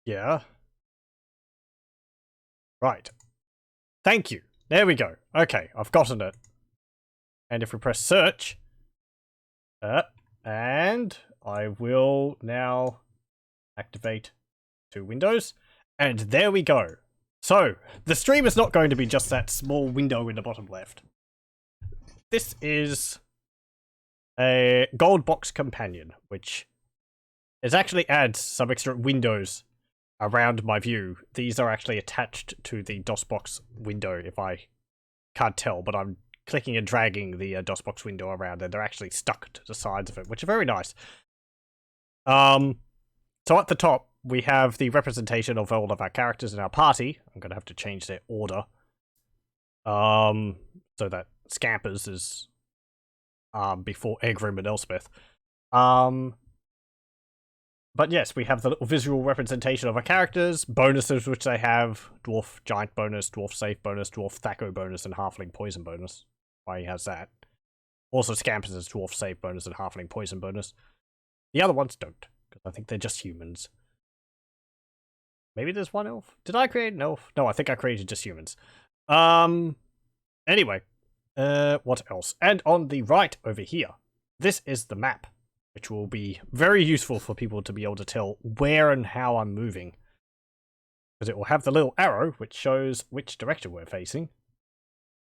Yeah. Right. Thank you. There we go. Okay, I've gotten it. And if we press search, and I will now activate 2 windows, and there we go. So, the stream is not going to be just that small window in the bottom left. This is a Goldbox companion, which is actually adds some extra windows around my view. These are actually attached to the DOSBox window, if I can't tell, but I'm clicking and dragging the DOSBox window around, and they're actually stuck to the sides of it, which are very nice. So at the top, we have the representation of all of our characters in our party. I'm going to have to change their order. So that Scampers is before Egrim and Elspeth. But yes, we have the little visual representation of our characters, bonuses which they have, Dwarf Giant bonus, Dwarf Safe bonus, Dwarf Thaco bonus, and Halfling Poison bonus. Why he has that. Also Scampers has Dwarf Safe bonus and Halfling Poison bonus. The other ones don't, because I think they're just humans. Maybe there's one elf? Did I create an elf? No, I think I created just humans. Anyway. What else? And on the right over here, this is the map, which will be very useful for people to be able to tell where and how I'm moving. Because it will have the little arrow, which shows which direction we're facing,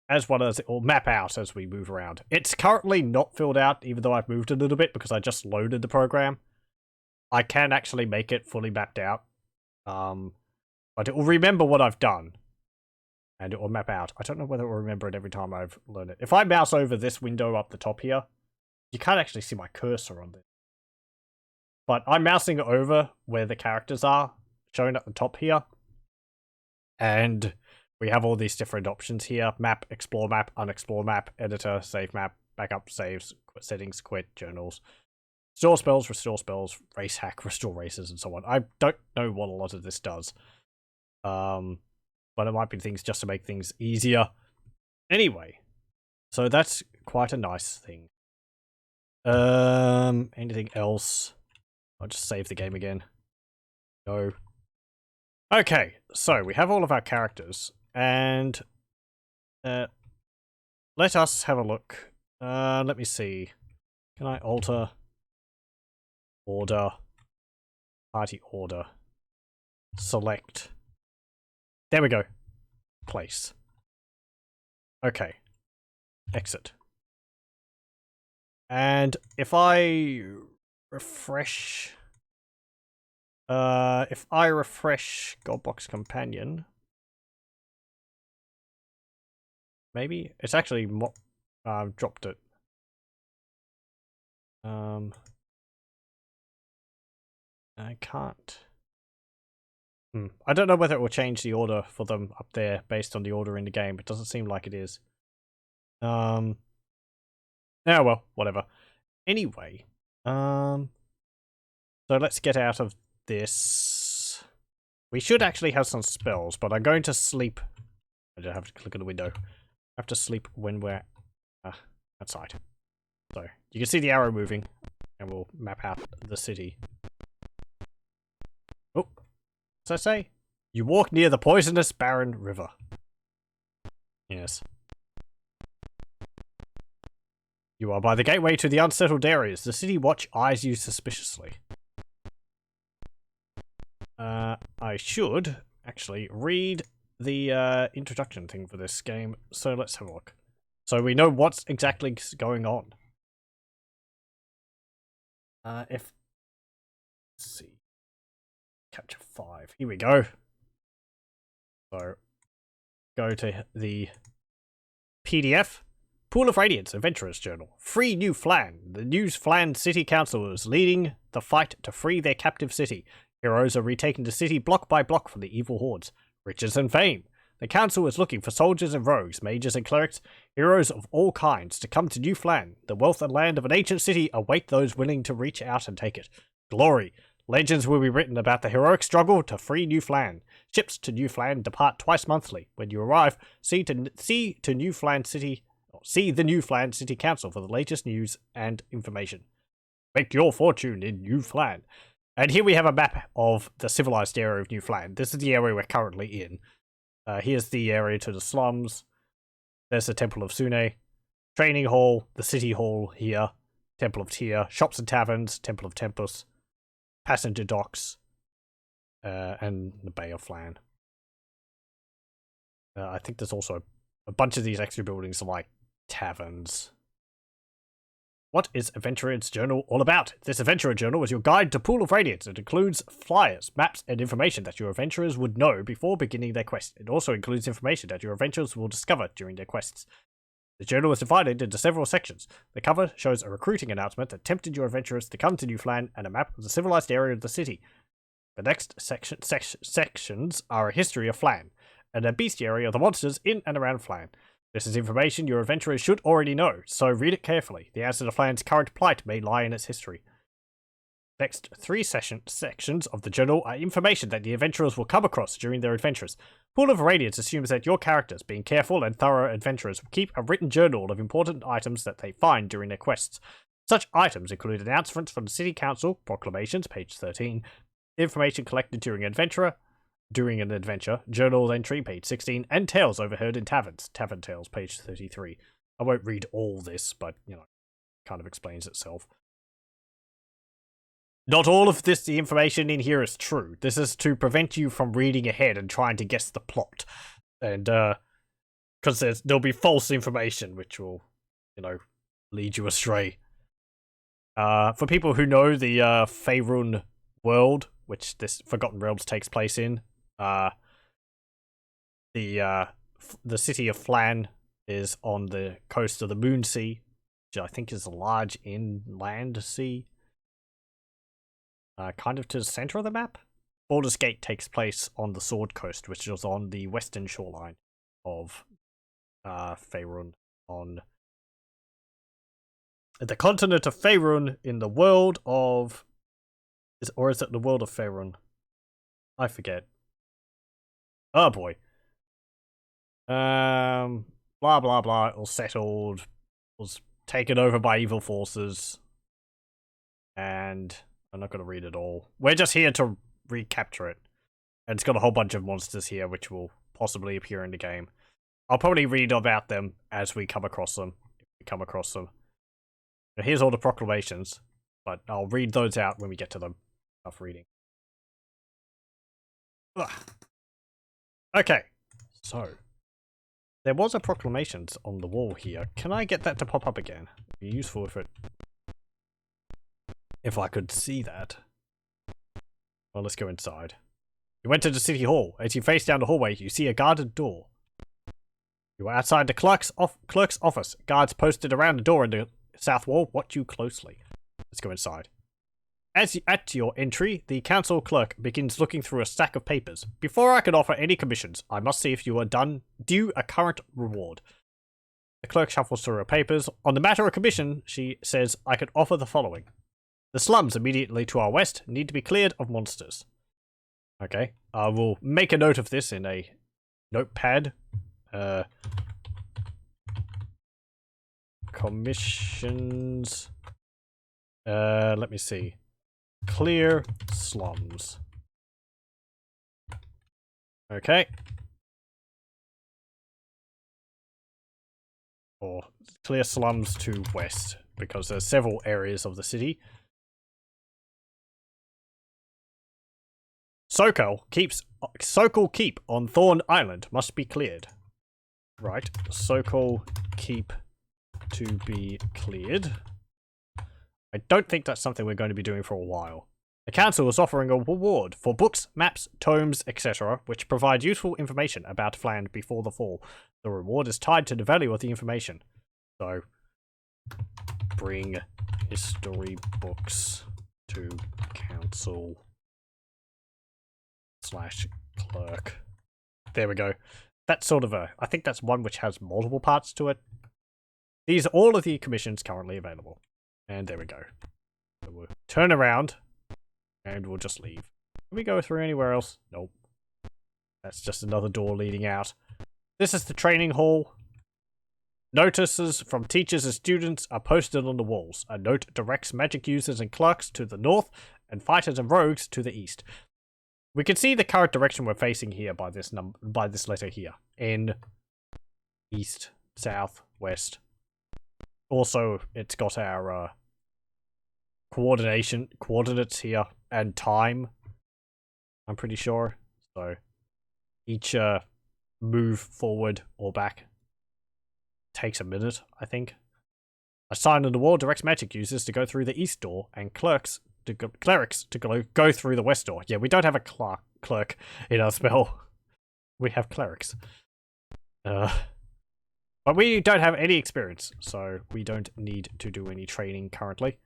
as well as it will map out as we move around. It's currently not filled out, even though I've moved a little bit, because I just loaded the program. I can actually make it fully mapped out. But it will remember what I've done. And it will map out. I don't know whether it will remember it every time I've learned it. If I mouse over this window up the top here, you can't actually see my cursor on this. But I'm mousing it over where the characters are, shown at the top here. And we have all these different options here. Map, explore map, unexplore map, editor, save map, backup, saves, settings, quit, journals. Restore spells, race hack, restore races, and so on. I don't know what a lot of this does. But it might be things just to make things easier. Anyway, so that's quite a nice thing. Anything else? I'll just save the game again. No. Okay, so we have all of our characters, and let us have a look. Let me see. Can I alter order, party order, select? There we go. Place. Okay. Exit. And if I refresh... Goldbox Companion... Maybe? It's actually... dropped it. I can't... I don't know whether it will change the order for them up there based on the order in the game. It doesn't seem like it is. Oh well, whatever. Anyway, so let's get out of this. We should actually have some spells, but I'm going to sleep. I don't have to click on the window. I have to sleep when we're outside. So you can see the arrow moving, and we'll map out the city. Oh, what's that say? You walk near the poisonous barren river. Yes. You are by the gateway to the unsettled areas. The city watch eyes you suspiciously. I should actually read the introduction thing for this game, so let's have a look. So we know what's exactly going on. Let's see. Chapter 5. Here we go. So, go to the PDF. Pool of Radiance, Adventurous Journal. Free New Phlan. The new Phlan City Council is leading the fight to free their captive city. Heroes are retaking the city block by block from the evil hordes. Riches and fame. The council is looking for soldiers and rogues, mages and clerics, heroes of all kinds to come to New Phlan. The wealth and land of an ancient city await those willing to reach out and take it. Glory. Legends will be written about the heroic struggle to free New Phlan. Ships to New Phlan depart twice monthly. When you arrive, see the New Phlan City Council for the latest news and information. Make your fortune in New Phlan. And here we have a map of the civilized area of New Phlan. This is the area we're currently in. Here's the area to the slums. There's the Temple of Sune. Training Hall, the City Hall here. Temple of Tyr, Shops and Taverns, Temple of Tempus, Passenger Docks, and the Bay of Phlan. I think there's also a bunch of these extra buildings like taverns. What is Adventurous Journal all about? This Adventurous Journal is your guide to Pool of Radiance. It includes flyers, maps, and information that your adventurers would know before beginning their quest. It also includes information that your adventurers will discover during their quests. The journal is divided into several sections. The cover shows a recruiting announcement that tempted your adventurers to come to New Phlan and a map of the civilized area of the city. The next sections are a history of Phlan and a bestiary of the monsters in and around Phlan. This is information your adventurers should already know, so read it carefully. The answer to Phlan's current plight may lie in its history. Next 3 sections of the journal are information that the adventurers will come across during their adventures. Pool of Radiance assumes that your characters, being careful and thorough adventurers, will keep a written journal of important items that they find during their quests. Such items include announcements from the City Council, proclamations, page 13, information collected during an adventure, journal entry, page 16, and tales overheard in taverns, tavern tales, page 33. I won't read all this, but, kind of explains itself. Not all of the information in here is true. This is to prevent you from reading ahead and trying to guess the plot. And, because there'll be false information, which will, lead you astray. For people who know the, Faerun world, which this Forgotten Realms takes place in, the city of Phlan is on the coast of the Moon Sea, which I think is a large inland sea. Kind of to the center of the map. Baldur's Gate takes place on the Sword Coast, which is on the western shoreline of Faerun, on the continent of Faerun in the world of... Or is it the world of Faerun? I forget. Oh boy. Blah blah blah, it was settled, was taken over by evil forces, and... I'm not going to read it all. We're just here to recapture it. And it's got a whole bunch of monsters here which will possibly appear in the game. I'll probably read about them as we come across them. If we come across them. Now, here's all the proclamations. But I'll read those out when we get to them. Enough reading. Ugh. Okay. So. There was a proclamations on the wall here. Can I get that to pop up again? It'd be useful if I could see that. Well, let's go inside. You went to the city hall. As you face down the hallway, you see a guarded door. You are outside the clerk's office. Guards posted around the door in the south wall watch you closely. Let's go inside. At your entry, the council clerk begins looking through a stack of papers. Before I can offer any commissions, I must see if you are due a current reward. The clerk shuffles through her papers. On the matter of commission, she says, I could offer the following. The slums immediately to our west need to be cleared of monsters. Okay, I will make a note of this in a notepad. Commissions. Let me see. Clear slums. Okay. Or clear slums to west, because there's several areas of the city. Sokol Keep on Thorn Island must be cleared. Right, Sokol Keep to be cleared. I don't think that's something we're going to be doing for a while. The council is offering a reward for books, maps, tomes, etc., which provide useful information about Phlan before the fall. The reward is tied to the value of the information. So, bring history books to council / clerk. There we go. That's sort of I think that's one which has multiple parts to it. These are all of the commissions currently available. And there we go. So we'll turn around. And we'll just leave. Can we go through anywhere else? Nope. That's just another door leading out. This is the training hall. Notices from teachers and students are posted on the walls. A note directs magic users and clerks to the north, and fighters and rogues to the east. We can see the current direction we're facing here by this letter here. In east, south, west. Also, it's got our coordinates here and time, I'm pretty sure. So each move forward or back takes a minute, I think. A sign on the wall directs magic users to go through the east door and clerics to go through the west door. Yeah, we don't have a clerk in our spell. We have clerics. But we don't have any experience, so we don't need to do any training currently.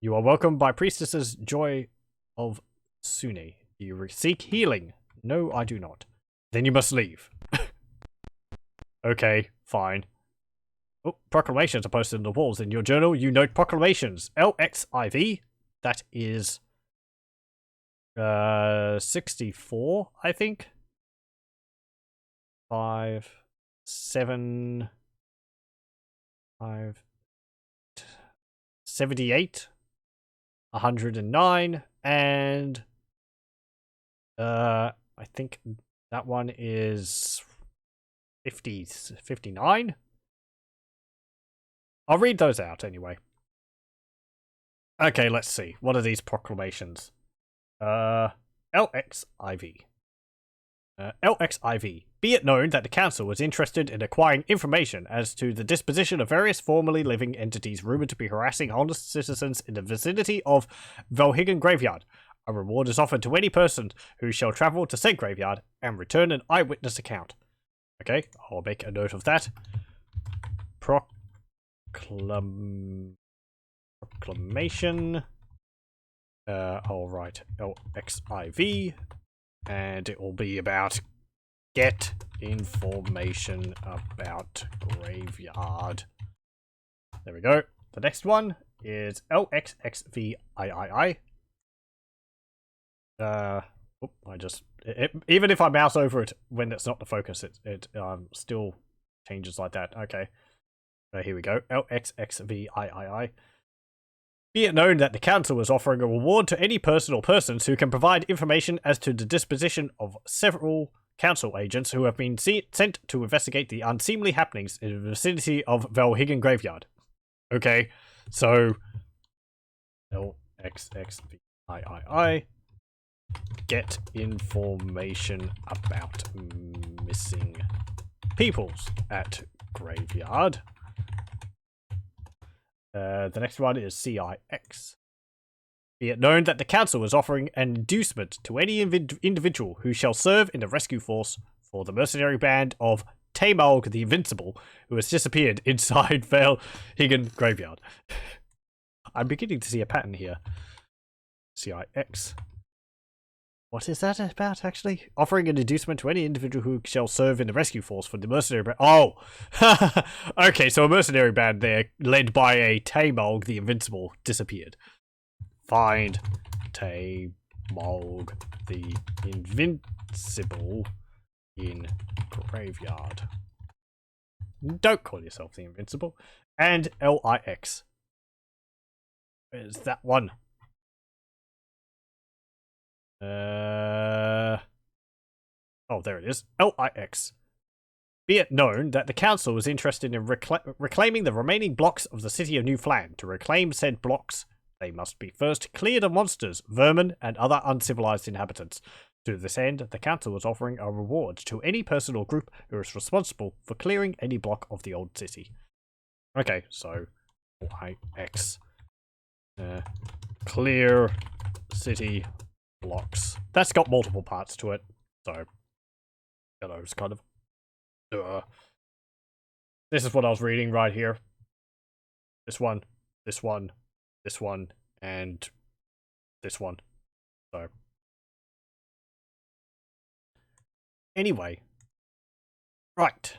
You are welcomed by Priestesses Joy of Sune. Do you seek healing? No, I do not. Then you must leave. Okay, fine. Oh, proclamations are posted on the walls. In your journal, you note proclamations. LXIV. That is 64, I think. 5, 7, 5, 78. 109, and I think that one is 59. I'll read those out anyway. Okay, let's see. What are these proclamations? LXIV. LXIV. Be it known that the council is interested in acquiring information as to the disposition of various formerly living entities rumored to be harassing honest citizens in the vicinity of Valhigan Graveyard. A reward is offered to any person who shall travel to said graveyard and return an eyewitness account. Okay, I'll make a note of that. Proclamation. Alright, LXIV. And it will be about get information about graveyard. There we go. The next one is LXXVIII. Even if I mouse over it when it's not the focus, it still changes like that. Okay. Here we go. LXXVIII. Be it known that the council is offering a reward to any person or persons who can provide information as to the disposition of several council agents who have been sent to investigate the unseemly happenings in the vicinity of Valhigan Graveyard. Okay, so LXXVIII. Get information about missing peoples at Graveyard. The next one is CIX. Be it known that the council is offering an inducement to any individual who shall serve in the rescue force for the mercenary band of Tamalg the Invincible, who has disappeared inside Valhigan Graveyard. I'm beginning to see a pattern here. CIX. What is that about, actually? Offering an inducement to any individual who shall serve in the rescue force for the mercenary band. Oh! Okay, so a mercenary band there, led by a Taymolg the Invincible, disappeared. Find Taymolg the Invincible in graveyard. Don't call yourself the Invincible. And LIX. Where's that one? Oh, there it is. LIX. Be it known that the council is interested in reclaiming the remaining blocks of the city of New Phlan. To reclaim said blocks, they must be first cleared of monsters, vermin, and other uncivilized inhabitants. To this end, the council is offering a reward to any person or group who is responsible for clearing any block of the old city. Okay, so LIX. Clear city blocks. That's got multiple parts to it, so you know, it's kind of this is what I was reading right here. This one, this one, this one, and this one. So anyway. Right.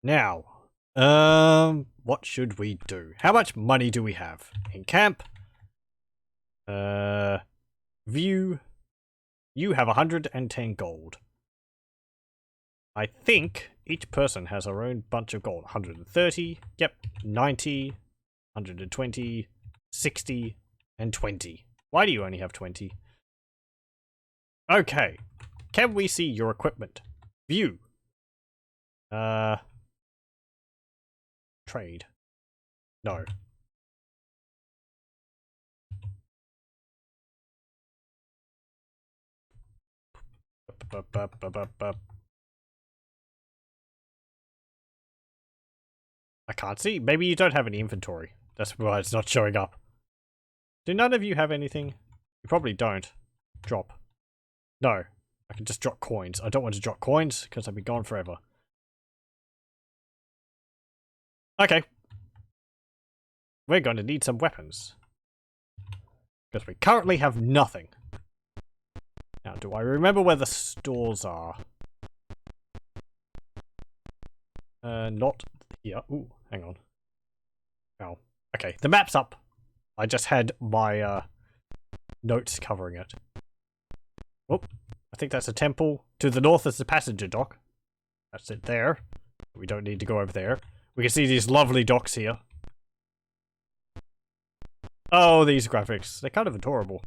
Now, what should we do? How much money do we have? In camp? View. You have 110 gold. I think each person has their own bunch of gold. 130, yep, 90, 120, 60, and 20. Why do you only have 20? Okay. Can we see your equipment? View. Trade. No. I can't see. Maybe you don't have any inventory. That's why it's not showing up. Do none of you have anything? You probably don't. Drop. No. I can just drop coins. I don't want to drop coins because I'll be gone forever. Okay. We're going to need some weapons. Because we currently have nothing. Now, do I remember where the stores are? Not here. Ooh, hang on. Oh, okay. The map's up. I just had my notes covering it. Oh, I think that's a temple. To the north is the passenger dock. That's it there. We don't need to go over there. We can see these lovely docks here. Oh, these graphics. They're kind of adorable.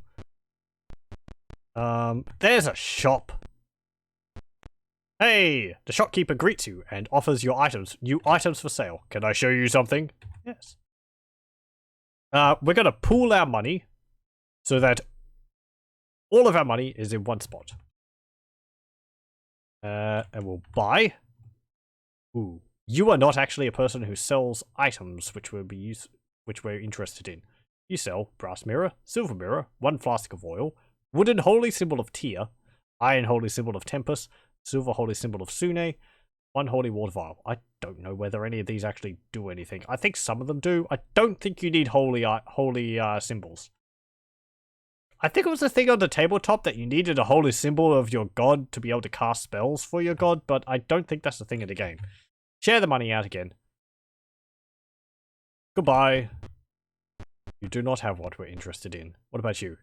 There's a shop. Hey! The shopkeeper greets you and offers your new items for sale. Can I show you something? Yes. We're gonna pool our money so that all of our money is in one spot. And we'll buy. Ooh. You are not actually a person who sells items which we're interested in. You sell brass mirror, silver mirror, 1 flask of oil, wooden holy symbol of Tyr, iron holy symbol of Tempest, silver holy symbol of Sune, 1 holy water vial. I don't know whether any of these actually do anything. I think some of them do. I don't think you need holy symbols. I think it was a thing on the tabletop that you needed a holy symbol of your god to be able to cast spells for your god, but I don't think that's the thing in the game. Share the money out again. Goodbye. You do not have what we're interested in. What about you?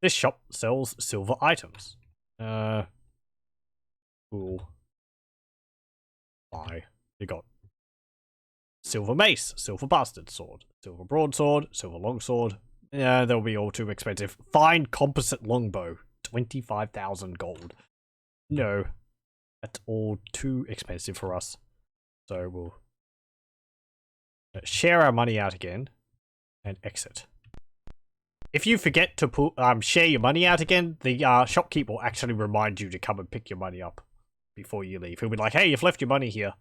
This shop sells silver items. Cool. Buy. You got silver mace, silver bastard sword, silver broadsword, silver longsword. Yeah, they'll be all too expensive. Fine composite longbow. 25,000 gold. No. That's all too expensive for us. So we'll share our money out again and exit. If you forget to share your money out again, the shopkeep will actually remind you to come and pick your money up before you leave. He'll be like, hey, you've left your money here.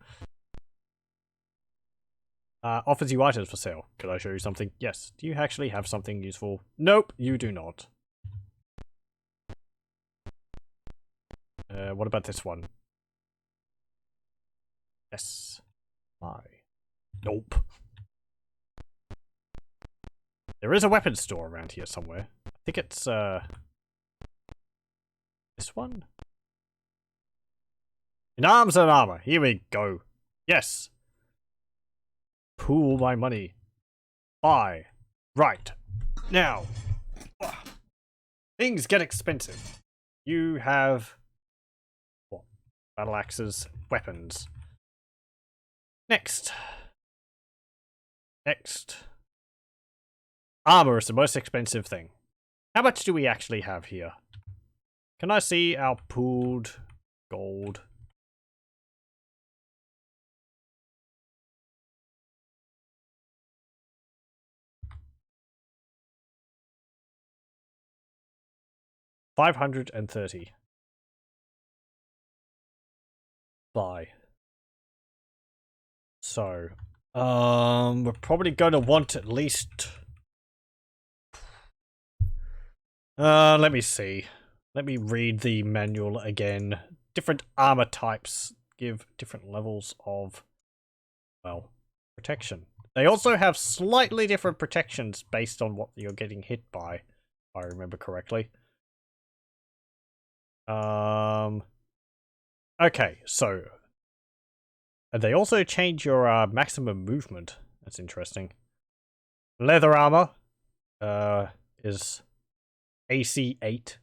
Offers you items for sale. Could I show you something? Yes. Do you actually have something useful? Nope, you do not. What about this one? Yes. Why? Nope. There is a weapons store around here somewhere. I think it's, This one? In arms and armor. Here we go. Yes. Pool my money. Buy. Right. Now. Things get expensive. You have... what? Battle axes. Weapons. Next. Armor is the most expensive thing. How much do we actually have here? Can I see our pooled gold? $530. Buy. So, we're probably going to want at least... let me see. Let me read the manual again. Different armor types give different levels of, well, protection. They also have slightly different protections based on what you're getting hit by, if I remember correctly. Okay, so... and they also change your maximum movement. That's interesting. Leather armor is AC 8.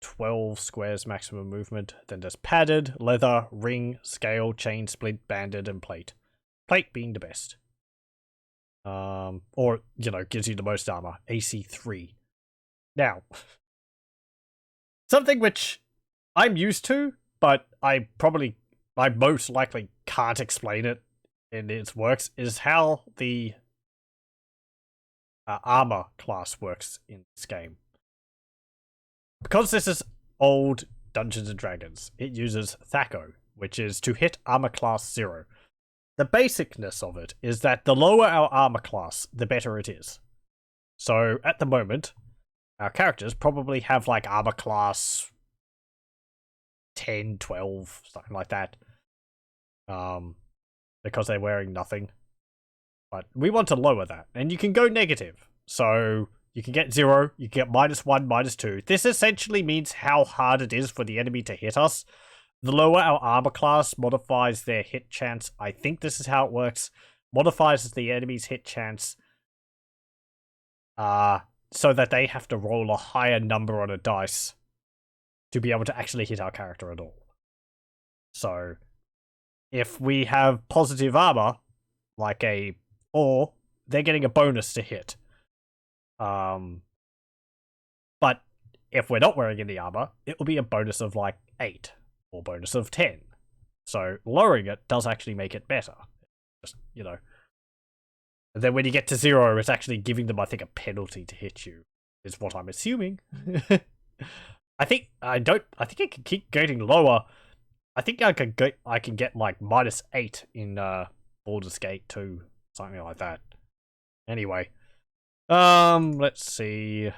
12 squares maximum movement. Then there's padded, leather, ring, scale, chain, splint, banded, and plate. Plate being the best. Or, you know, gives you the most armor. AC 3. Now, something which I'm used to, but I most likely can't explain it in its works, is how the armor class works in this game. Because this is old Dungeons & Dragons, it uses Thaco, which is to hit armor class 0. The basicness of it is that the lower our armor class, the better it is. So, at the moment, our characters probably have like armor class 10, 12, something like that. Because they're wearing nothing. But we want to lower that. And you can go negative. So... you can get 0, you can get -1, -2. This essentially means how hard it is for the enemy to hit us. The lower our armor class modifies their hit chance. I think this is how it works. Modifies the enemy's hit chance. So that they have to roll a higher number on a dice to be able to actually hit our character at all. So, if we have positive armor, like a 4, they're getting a bonus to hit. But if we're not wearing any armor, it will be a bonus of like 8 or bonus of 10. So lowering it does actually make it better. Just, you know. And then when you get to 0, it's actually giving them, I think, a penalty to hit you, is what I'm assuming. I think it can keep getting lower. I think I can get like -8 in Baldur's Gate 2, something like that. Anyway. Let's see.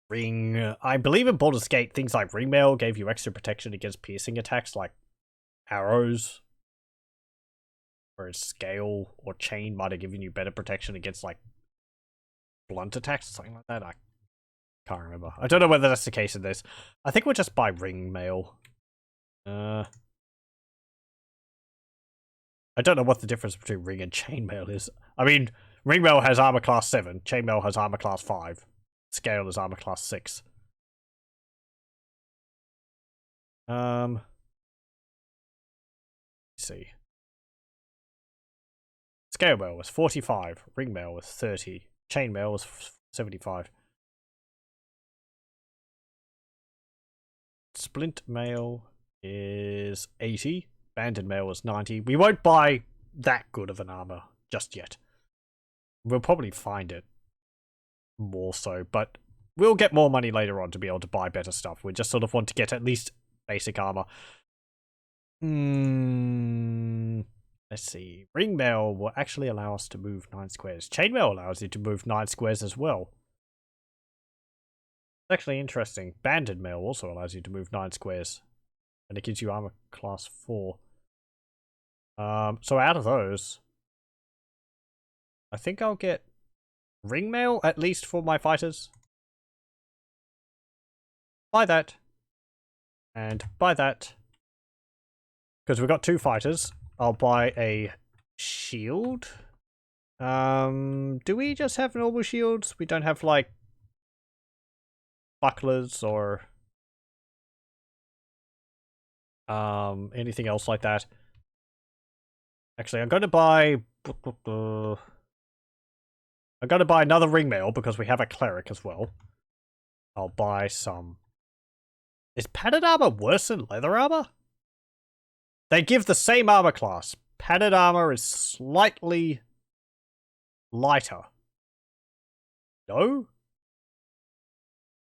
Ring. I believe in Baldur's Gate, things like ring mail gave you extra protection against piercing attacks like arrows. Whereas scale or chain might have given you better protection against like blunt attacks or something like that. I can't remember. I don't know whether that's the case in this. I think we'll just buy ring mail. I don't know what the difference between ring and chainmail is. I mean, ringmail has armor class 7, chainmail has armor class 5, scale is armor class 6. Let's see. Scale mail was 45, ringmail was 30, chainmail was 75. Splint mail is 80. Banded mail was 90. We won't buy that good of an armor just yet. We'll probably find it more so, but we'll get more money later on to be able to buy better stuff. We just sort of want to get at least basic armor. Let's see. Ring mail will actually allow us to move 9 squares. Chainmail allows you to move 9 squares as well. It's actually interesting. Banded mail also allows you to move 9 squares. And it gives you armor class 4. So out of those, I think I'll get ring mail, at least for my fighters. Buy that. And buy that. Because we've got 2 fighters. I'll buy a shield. Do we just have normal shields? We don't have, like, bucklers or anything else like that. Actually, I'm going to buy another ring mail because we have a cleric as well. I'll buy some. Is padded armor worse than leather armor? They give the same armor class. Padded armor is slightly lighter. No?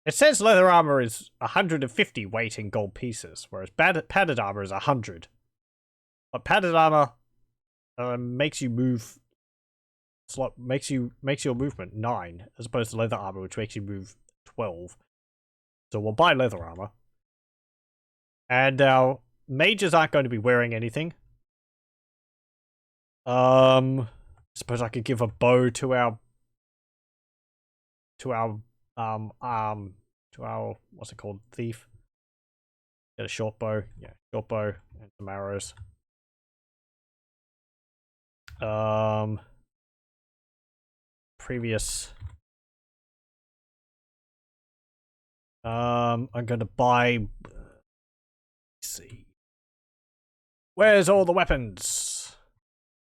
It says leather armor is 150 weight in gold pieces, whereas padded armor is 100. But padded armor makes you move. Makes your movement 9, as opposed to leather armor, which makes you move 12. So we'll buy leather armor. And our mages aren't going to be wearing anything. Suppose I could give a bow to our what's it called? Thief. Get a short bow. Yeah, short bow and some arrows. Previous. I'm gonna buy. Let's see. Where's all the weapons?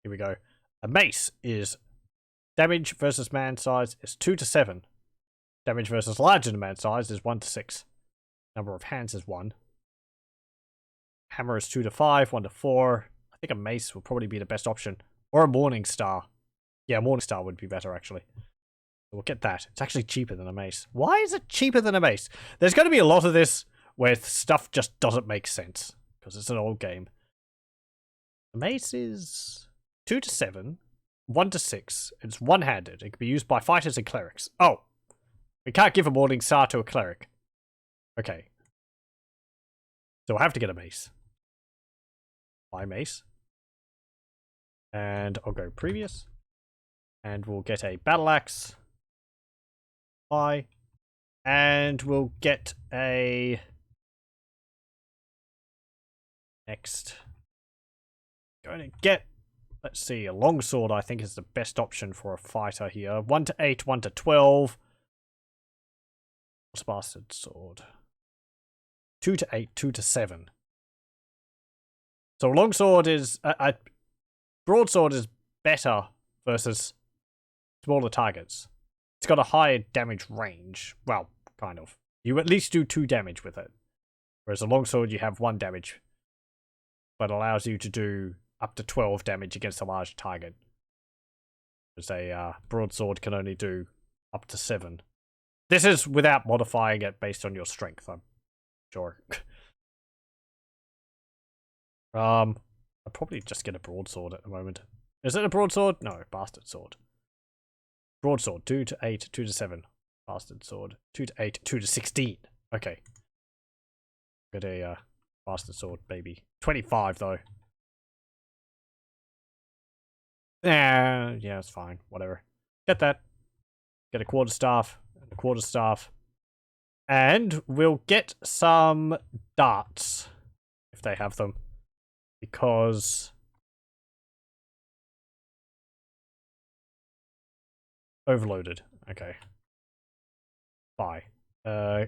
Here we go. A mace is damage versus man size is 2 to 7. Damage versus larger than man size is 1 to 6. Number of hands is 1. Hammer is 2 to 5, 1 to 4. I think a mace would probably be the best option. Or a morning star. Yeah, a morning star would be better, actually. We'll get that. It's actually cheaper than a mace. Why is it cheaper than a mace? There's going to be a lot of this where stuff just doesn't make sense. Because it's an old game. The mace is 2 to 7, 1 to 6. It's one-handed. It can be used by fighters and clerics. Oh! We can't give a morning star to a cleric. Okay. So we'll have to get a mace. Buy mace. And I'll go previous. And we'll get a battle axe. Buy. And we'll get a... Next. Going to get... Let's see, a longsword I think is the best option for a fighter here. 1 to 8, 1 to 12. What's bastard sword? 2 to 8, 2 to 7. So longsword is... broadsword is better versus smaller targets. It's got a higher damage range. Well, kind of. You at least do 2 damage with it. Whereas a longsword you have 1 damage. But allows you to do up to 12 damage against a large target. Whereas a broadsword can only do up to 7. This is without modifying it based on your strength, I'm sure. I'll probably just get a broadsword at the moment. Is it a broadsword? No, bastard sword. Broadsword, 2 to 8, 2 to 7. Bastard sword, 2 to 8, 2 to 16. Okay. Get a bastard sword, baby. 25, though. Yeah, it's fine. Whatever. Get that. Get a quarterstaff. A quarterstaff. And we'll get some darts. If they have them. Because... Overloaded. Okay. Buy. Buy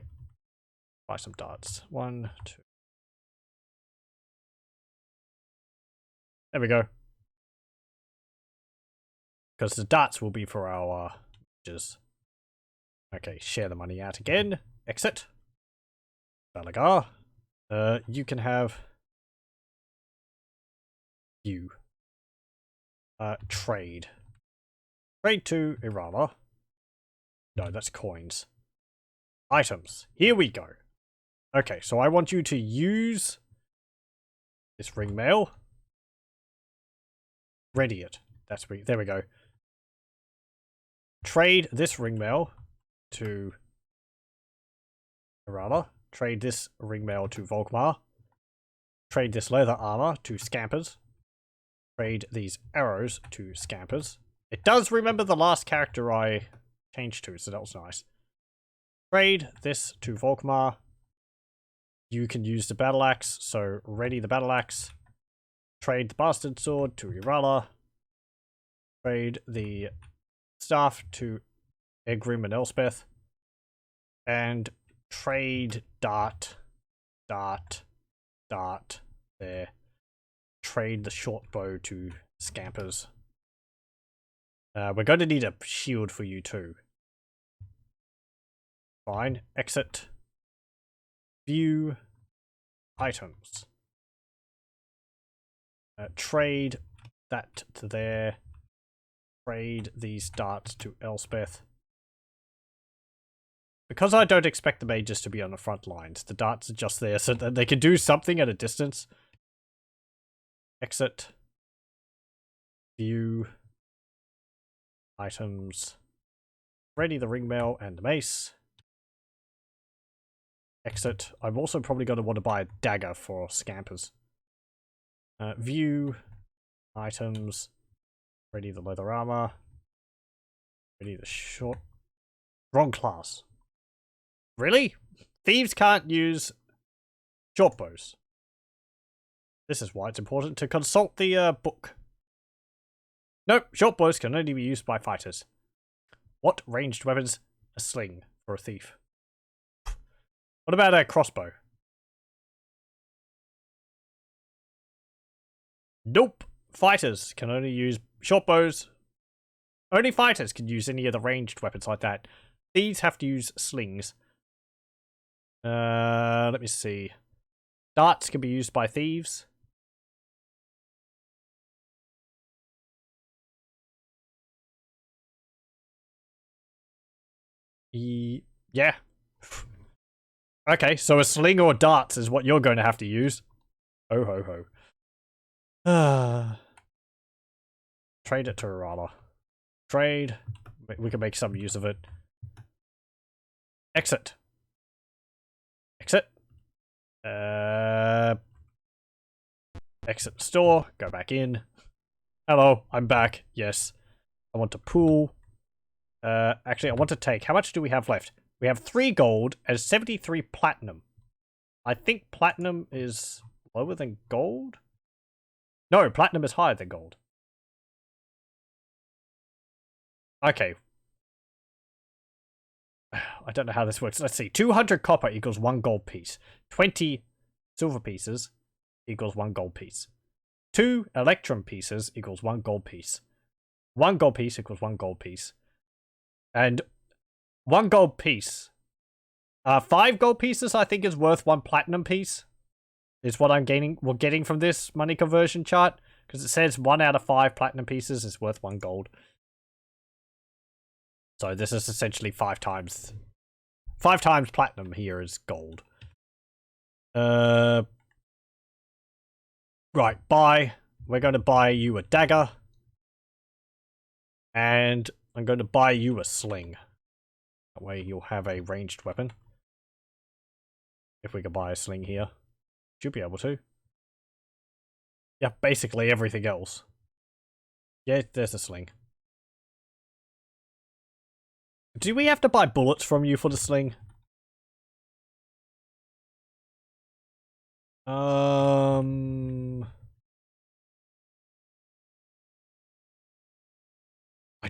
some darts. 1, 2. There we go. Because the darts will be for our mages. Okay, share the money out again. Exit. Balagar. You can have... You. Trade. Trade to Irala. No, that's coins. Items. Here we go. Okay, so I want you to use this ring mail. Ready it. There we go. Trade this ring mail to Irala. Trade this ring mail to Volkmar. Trade this leather armor to Scampers. Trade these arrows to Scampers. It does remember the last character I changed to, so that was nice. Trade this to Volkmar. You can use the battle axe, so ready the battle axe. Trade the bastard sword to Irala. Trade the staff to Egrim and Elspeth. And trade dart there. Trade the short bow to Scampers. We're going to need a shield for you too. Fine. Exit. View. Items. Trade that to there. Trade these darts to Elspeth. Because I don't expect the mages to be on the front lines, the darts are just there so that they can do something at a distance. Exit. View. Items. Ready the ringmail and the mace. Exit. I'm also probably going to want to buy a dagger for Scampers. View. Items. Ready the leather armor. Ready the short. Wrong class. Really? Thieves can't use short bows. This is why it's important to consult the book. Nope, short bows can only be used by fighters. What ranged weapons? A sling for a thief. What about a crossbow? Nope. Fighters can only use short bows. Only fighters can use any of the ranged weapons like that. Thieves have to use slings. Let me see. Darts can be used by thieves. Yeah. Okay, so a sling or darts is what you're going to have to use. Oh ho ho. Trade it to Arala. Trade. We can make some use of it. Exit. Exit. Exit the store. Go back in. Hello, I'm back. Yes. I want to pool. Actually, I want to take... How much do we have left? We have 3 gold and 73 platinum. I think platinum is lower than gold? No, platinum is higher than gold. Okay. I don't know how this works. Let's see. 200 copper equals 1 gold piece. 20 silver pieces equals 1 gold piece. 2 electrum pieces equals 1 gold piece. 1 gold piece equals 1 gold piece. And 1 gold piece. 5 gold pieces I think is worth 1 platinum piece. Is what we're getting from this money conversion chart. Because it says 1 out of 5 platinum pieces is worth 1 gold. So this is essentially 5 times. 5 times platinum here is gold. Right, buy. We're going to buy you a dagger. And I'm going to buy you a sling. That way you'll have a ranged weapon. If we could buy a sling here. Should be able to. Yeah, basically everything else. Yeah, there's a sling. Do we have to buy bullets from you for the sling? I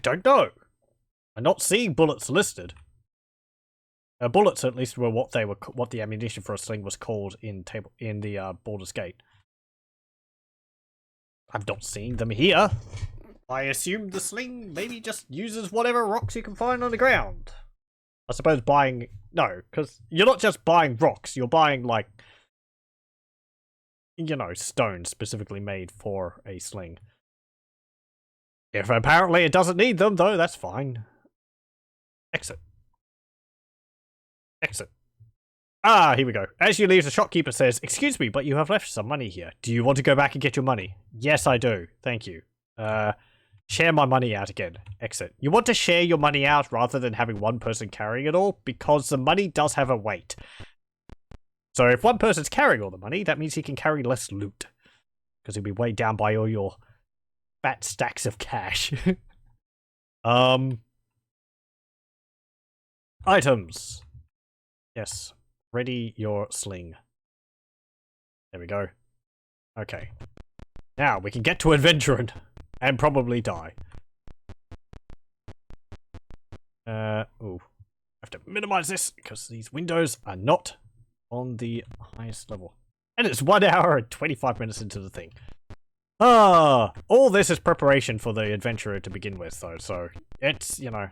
don't know. I'm not seeing bullets listed. Bullets, at least, were what the ammunition for a sling was called in the Baldur's Gate. I'm not seeing them here. I assume the sling maybe just uses whatever rocks you can find on the ground. I suppose buying... No, because you're not just buying rocks. You're buying, like... You know, stone specifically made for a sling. If apparently it doesn't need them, though, that's fine. Exit. Exit. Ah, here we go. As you leave, the shopkeeper says, "Excuse me, but you have left some money here. Do you want to go back and get your money?" "Yes, I do. Thank you." Share my money out again. Exit. You want to share your money out rather than having one person carrying it all, because the money does have a weight. So if one person's carrying all the money, that means he can carry less loot. Because he'll be weighed down by all your fat stacks of cash. Items. Yes. Ready your sling. There we go. Okay. Now we can get to adventuring and probably die. Ooh. I have to minimize this because these windows are not on the highest level. And it's 1 hour and 25 minutes into the thing. Ah, all this is preparation for the adventurer to begin with, though, so it's, you know,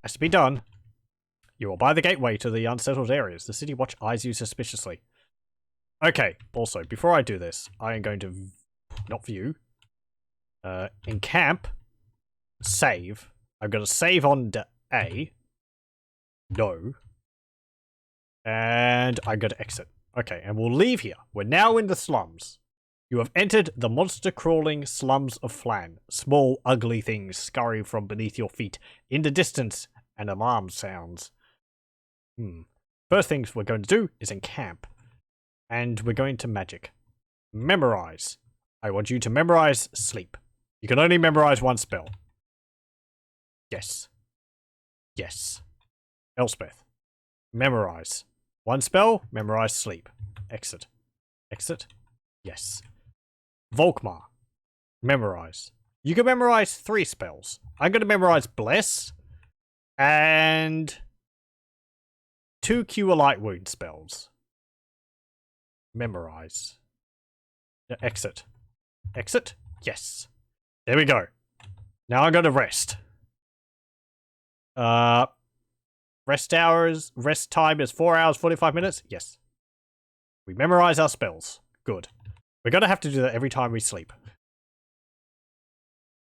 has to be done. You are by the gateway to the unsettled areas. The city watch eyes you suspiciously. Okay, also, before I do this, I am going to not view. Encamp. Save. I'm going to save on A. No. And I'm going to exit. Okay, and we'll leave here. We're now in the slums. You have entered the monster-crawling slums of Phlan. Small, ugly things scurry from beneath your feet. In the distance, an alarm sounds. First things we're going to do is encamp. And we're going to magic. Memorize. I want you to memorize sleep. You can only memorize one spell. Yes. Yes. Elspeth. Memorize. One spell, memorize sleep. Exit. Exit. Yes. Volkmar. Memorize. You can memorize 3 spells. I'm going to memorize Bless and 2 Cure Light Wound spells. Memorize. Exit. Exit. Yes. There we go. Now I'm going to rest. Rest time is 4 hours, 45 minutes. Yes. We memorize our spells. Good. We're going to have to do that every time we sleep.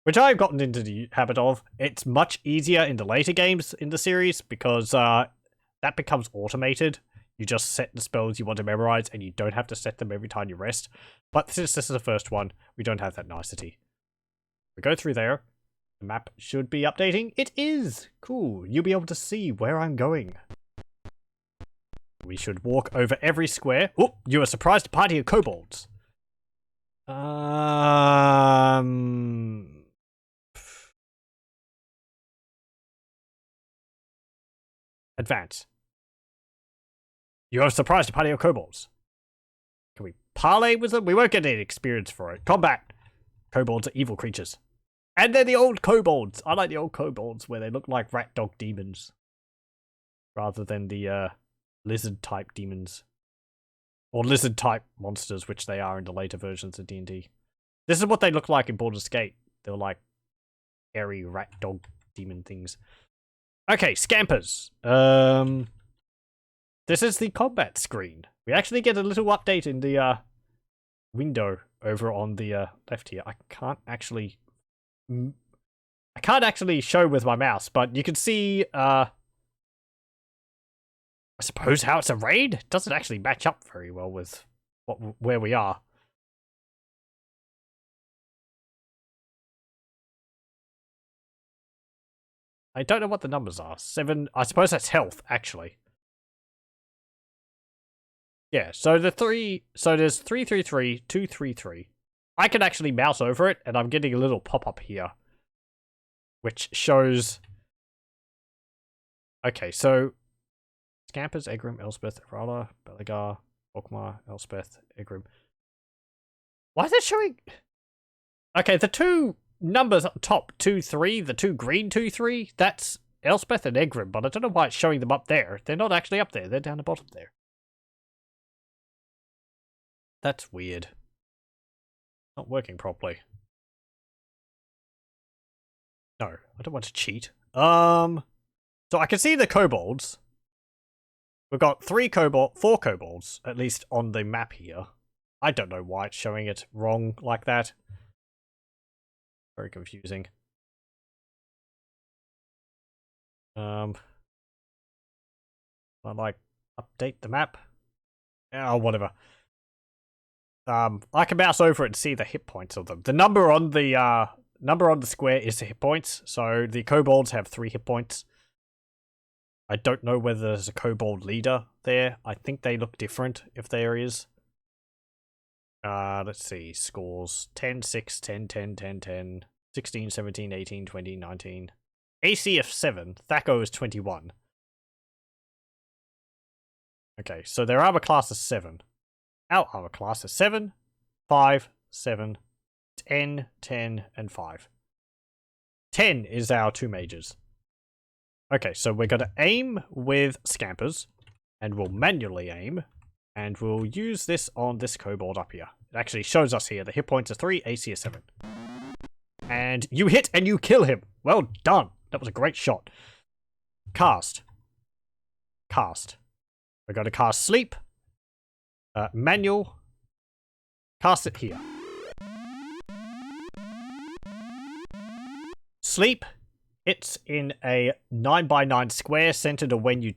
Which I've gotten into the habit of. It's much easier in the later games in the series because that becomes automated. You just set the spells you want to memorize and you don't have to set them every time you rest. But since this is the first one, we don't have that nicety. We go through there. The map should be updating. It is! Cool. You'll be able to see where I'm going. We should walk over every square. Oh, you are surprised a party of kobolds. Advance. You are surprised a party of kobolds. Can we parley with them? We won't get any experience for it. Combat. Kobolds are evil creatures. And they're the old kobolds. I like the old kobolds where they look like rat dog demons. Rather than the lizard type demons. Or lizard type monsters, which they are in the later versions of D&D. This is what they look like in Baldur's Gate. They're like hairy rat dog demon things. Okay, scampers. This is the combat screen. We actually get a little update in the window over on the left here. I can't actually show with my mouse, but you can see I suppose how it's arrayed. It doesn't actually match up very well with where we are. I don't know what the numbers are. 7. I suppose that's health, actually. Yeah, so there's 333, 233. I can actually mouse over it, and I'm getting a little pop-up here. Which shows... Okay, so... Scampers, Egrim, Elspeth, Erala, Belagar, Volkmar, Elspeth, Egrim. Why is it showing... Okay, the 2 numbers up top, 2, 3, the 2 green 2, 3, that's Elspeth and Egrim, but I don't know why it's showing them up there. They're not actually up there, they're down the bottom there. That's weird. Not working properly. No, I don't want to cheat. So I can see the kobolds. We've got 4 kobolds, at least on the map here. I don't know why it's showing it wrong like that. Very confusing. I like update the map. Oh, whatever. I can mouse over it and see the hit points of them. The number on the square is the hit points, so the kobolds have 3 hit points. I don't know whether there's a kobold leader there. I think they look different if there is. Let's see. Scores 10, 6, 10, 10, 10, 10, 16, 17, 18, 20, 19. AC of 7. Thaco is 21. Okay, so their armor class is 7. Our armor class is 7, 5, 7, 10, 10, and 5. 10 is our 2 mages. Okay, so we're going to aim with scampers, and we'll manually aim, and we'll use this on this kobold up here. It actually shows us here the hit points are 3, AC is 7. And you hit and you kill him. Well done. That was a great shot. Cast. Cast. We're going to cast Sleep. Manual. Cast it here. Sleep. It's in a 9x9 square centered on when you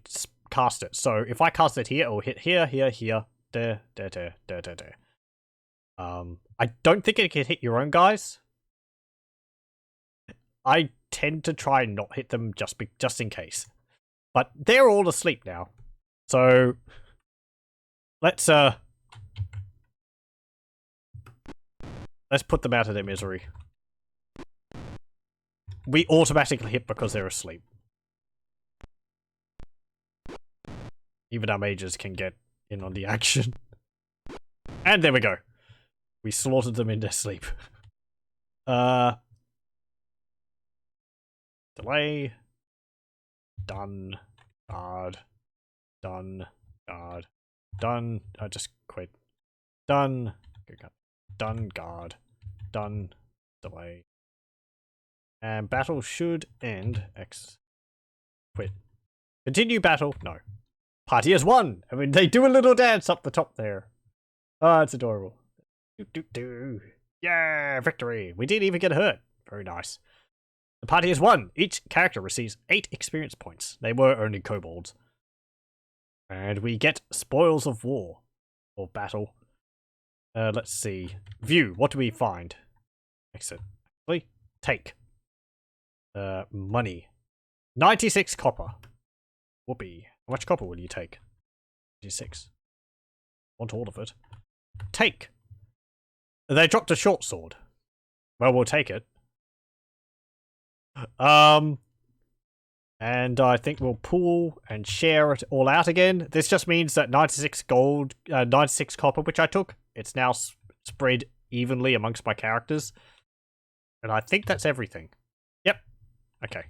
cast it. So if I cast it here, it'll hit here, here, here, there, there, there, there, there, there. I don't think it can hit your own guys. I tend to try and not hit them just in case. But they're all asleep now. So let's put them out of their misery. We automatically hit because they're asleep. Even our mages can get in on the action. And there we go. We slaughtered them in their sleep. Delay. Done. Guard. Done. Guard. Done. I just quit. Done. Done. Guard. Done. Delay. And battle should end. X. Quit. Continue battle. No. Party has won. I mean, they do a little dance up the top there. Oh, it's adorable. Do, do, do. Yeah, victory. We didn't even get hurt. Very nice. The party has won. Each character receives 8 experience points. They were only kobolds. And we get spoils of war. Or battle. Let's see. View. What do we find? Exit. Actually, take. Money. 96 copper. Whoopee. How much copper will you take? 96. Want all of it. Take. They dropped a short sword. Well, we'll take it. And I think we'll pool and share it all out again. This just means that 96 gold, 96 copper, which I took, it's now spread evenly amongst my characters. And I think that's everything. Yep. Okay.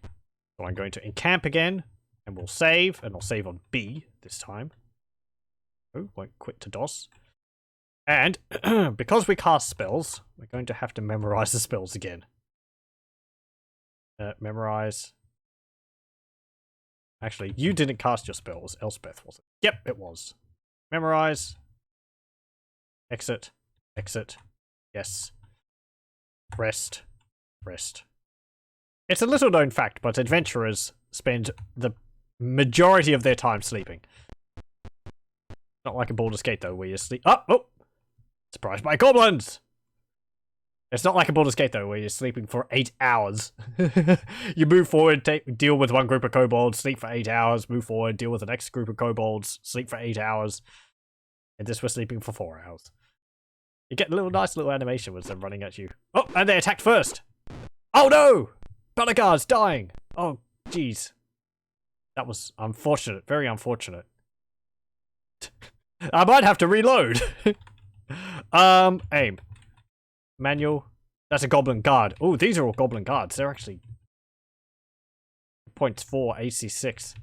So I'm going to encamp again, and we'll save, and I'll save on B this time. Oh, won't quit to DOS. And because we cast spells, we're going to have to memorize the spells again. Memorize. Actually, you didn't cast your spells. Elspeth was it? Yep, it was. Memorize. Exit. Exit. Yes. Rest. Rest. It's a little known fact, but adventurers spend the majority of their time sleeping. Not like a Baldur's Gate though, where you sleep. Oh! Surprised by goblins! It's not like a Baldur's Gate though, where you're sleeping for 8 hours. You move forward, deal with one group of kobolds, sleep for 8 hours, move forward, deal with the next group of kobolds, sleep for 8 hours. And this we're sleeping for 4 hours. You get a nice little animation with them running at you. Oh, and they attacked first! Oh no! Belagard's dying! Oh, jeez. That was unfortunate, very unfortunate. I might have to reload. Aim. Manual. That's a goblin guard. Oh, these are all goblin guards. They're actually points 4, AC 6.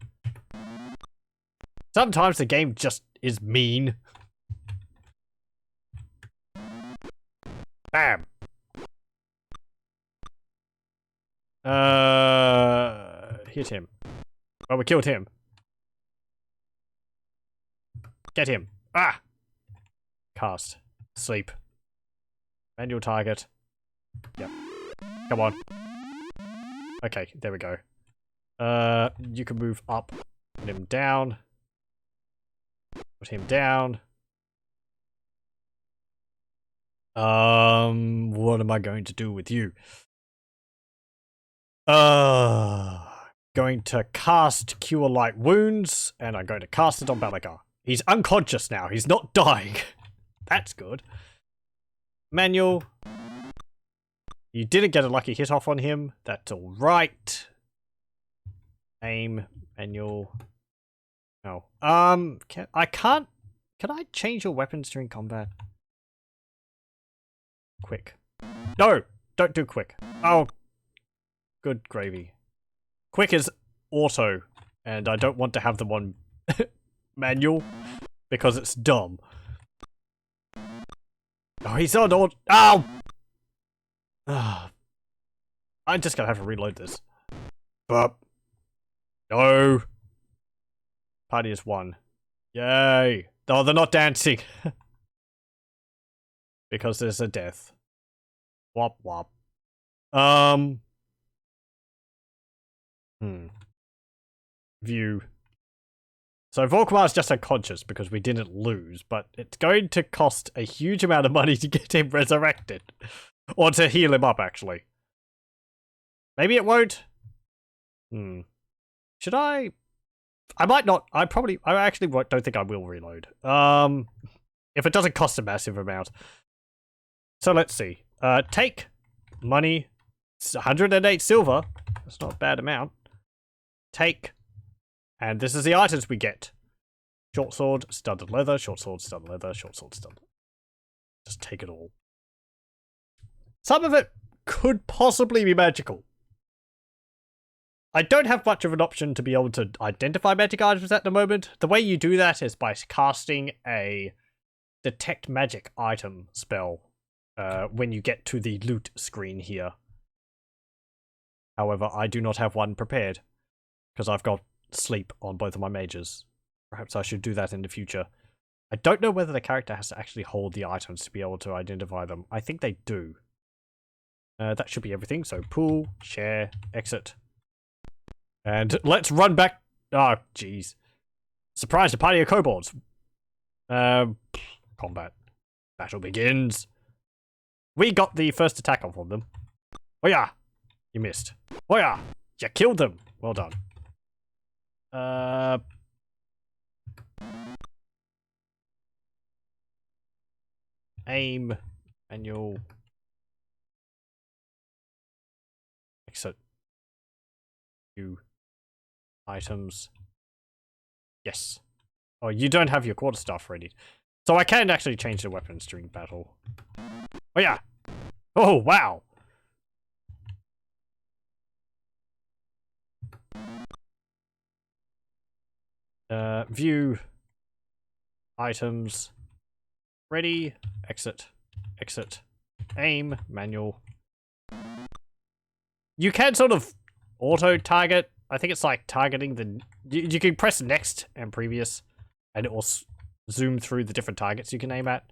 Sometimes the game just is mean. Bam. Hit him. Well, we killed him. Get him. Ah! Cast. Sleep. Manual target. Yep. Come on. Okay, there we go. You can move up. Put him down. Put him down. What am I going to do with you? Going to cast Cure Light Wounds, and I'm going to cast it on Balagar. He's unconscious now. He's not dying. That's good. Manual. You didn't get a lucky hit off on him. That's alright. Aim, manual. No. Can I change your weapons during combat? Quick. No! Don't do quick. Oh. Good gravy. Quick is auto, and I don't want to have them on manual because it's dumb. Oh, he's on auto. Ow! I'm just gonna have to reload this. But no. Party is 1. Yay! Oh, they're not dancing. Because there's a death. Wop wop. View. So Volkmar is just unconscious because we didn't lose, but it's going to cost a huge amount of money to get him resurrected. Or to heal him up, actually. Maybe it won't. Should I? I might not. I actually don't think I will reload. If it doesn't cost a massive amount. So let's see. Take money. It's 108 silver. That's not a bad amount. Take. And this is the items we get. Short sword, studded leather, short sword, studded leather, short sword, studded. Just take it all. Some of it could possibly be magical. I don't have much of an option to be able to identify magic items at the moment. The way you do that is by casting a detect magic item spell when you get to the loot screen here. However, I do not have one prepared because I've got sleep on both of my mages. Perhaps I should do that in the future. I don't know whether the character has to actually hold the items to be able to identify them. I think they do. That should be everything. So pool, share, exit. And let's run back. Oh, jeez. Surprise, a party of kobolds. Combat. Battle begins. We got the first attack off on them. Oh yeah. You missed. Oh yeah. You killed them. Well done. Aim. Manual. Exit. View. Items. Yes. Oh, you don't have your quarterstaff ready. So I can actually change the weapons during battle. Oh yeah. Oh, wow. View. Items. Ready. Exit. Exit. Aim. Manual. You can sort of auto-target. I think it's like targeting the... You can press next and previous, and it will zoom through the different targets you can aim at.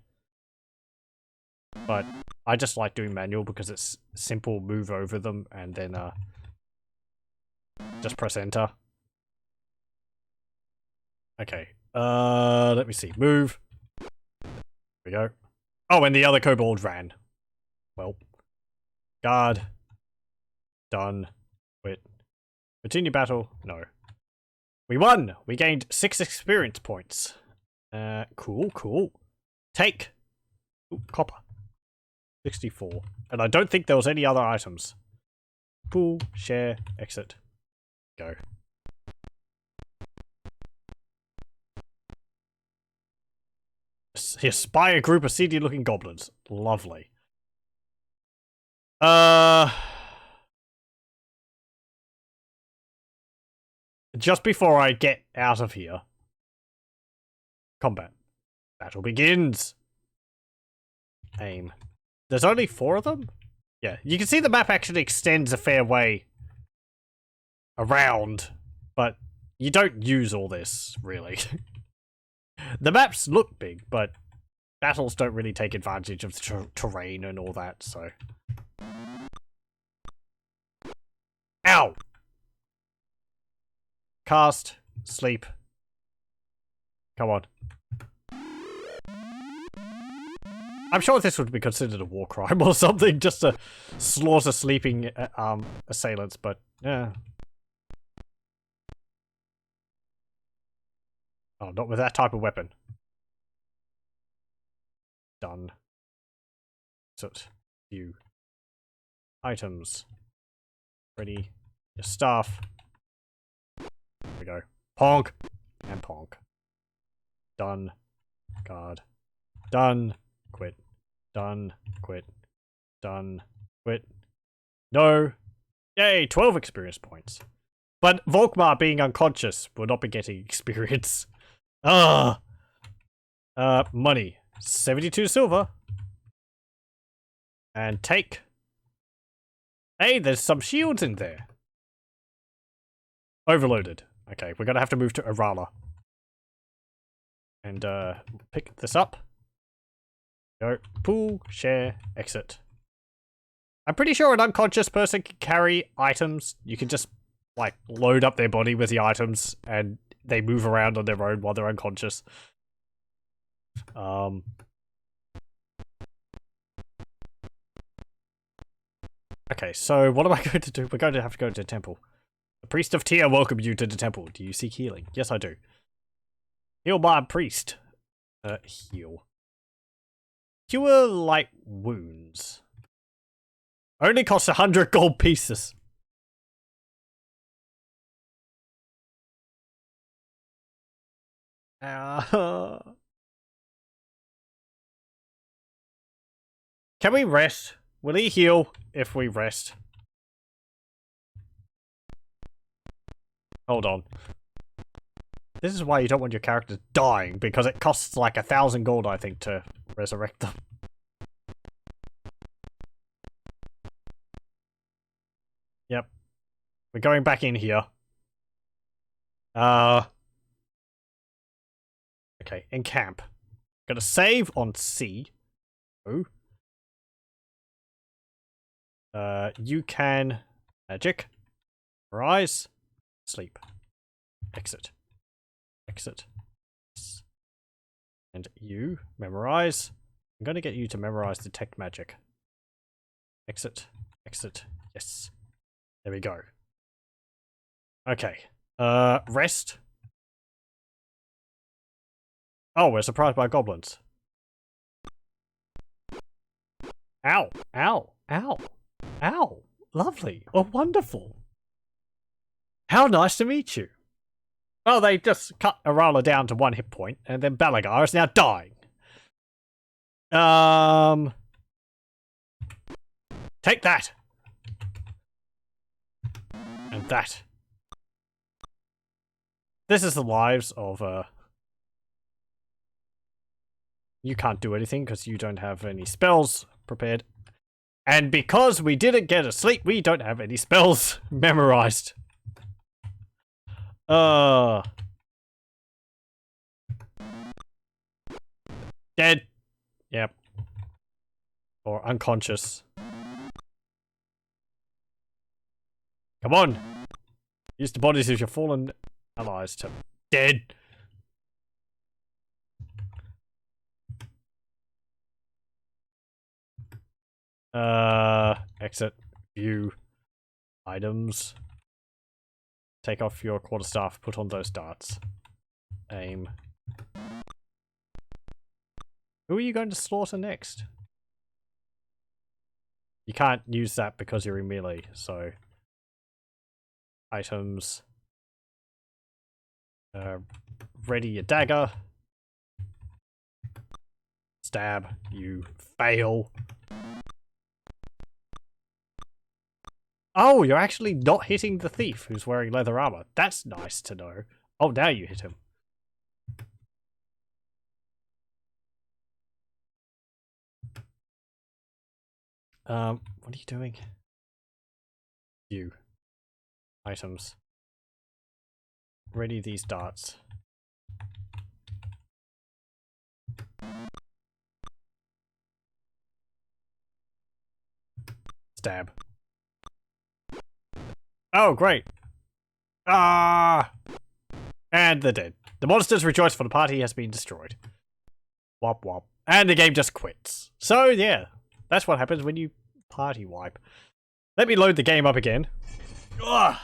But I just like doing manual because it's simple, move over them, and then just press enter. Okay, let me see. Move. There we go. Oh, and the other kobold ran. Well. Guard. Done. Quit. Continue battle. No. We won! We gained 6 experience points. Cool, cool. Take. Ooh, copper. 64. And I don't think there was any other items. Pool, share, exit. Go. You spy a group of seedy looking goblins. Lovely. Just before I get out of here. Combat. Battle begins. Aim. There's only 4 of them? Yeah, you can see the map actually extends a fair way around, but you don't use all this, really. The maps look big, but battles don't really take advantage of the terrain and all that, so... Ow! Cast. Sleep. Come on. I'm sure this would be considered a war crime or something, just to slaughter sleeping assailants, but yeah. Oh, not with that type of weapon. Done. Exit. View. Items. Ready. Your staff. go. Ponk. And ponk. Done. Guard. Done. Quit. Done. Quit. Done. Quit. No. Yay, 12 experience points. But Volkmar being unconscious will not be getting experience. Ah. Money. 72 silver. And take. Hey, there's some shields in there. Overloaded. Okay, we're gonna have to move to Arala. And, pick this up. Go. Pool, share, exit. I'm pretty sure an unconscious person can carry items. You can just, like, load up their body with the items, and they move around on their own while they're unconscious. Okay, so what am I going to do? We're going to have to go to the temple. The priest of Tyr welcome you to the temple. Do you seek healing? Yes, I do. Heal by a priest. Heal. Cure light wounds. Only costs 100 gold pieces. Can we rest? Will he heal if we rest? Hold on. This is why you don't want your characters dying, because it costs like 1,000 gold, I think, to resurrect them. Yep. We're going back in here. Okay, in camp. Gonna save on C. Oh. You can magic. Rise. Sleep. Exit. Exit. Yes. And you memorize. I'm gonna get you to memorize detect magic. Exit. Exit. Yes. There we go. Okay. Rest. Oh, we're surprised by goblins. Ow. Ow. Ow. Ow. Lovely. Oh, wonderful. How nice to meet you. Well, they just cut Arala down to 1 hit point, and then Balagar is now dying. Take that. And that. This is the lives of, You can't do anything because you don't have any spells prepared. And because we didn't get a sleep, we don't have any spells memorized. Dead. Yep. Or unconscious. Come on. Use the bodies of your fallen allies to... Dead. Exit. View. Items. Take off your quarterstaff. Put on those darts. Aim. Who are you going to slaughter next? You can't use that because you're in melee, so... Items. Ready your dagger. Stab. You fail. Oh, you're actually not hitting the thief who's wearing leather armor. That's nice to know. Oh, now you hit him. What are you doing? You. Items. Ready these darts. Stab. Oh, great. Ah! And they're dead. The monsters rejoice for the party has been destroyed. Wop wop. And the game just quits. So, yeah. That's what happens when you party wipe. Let me load the game up again. Ugh.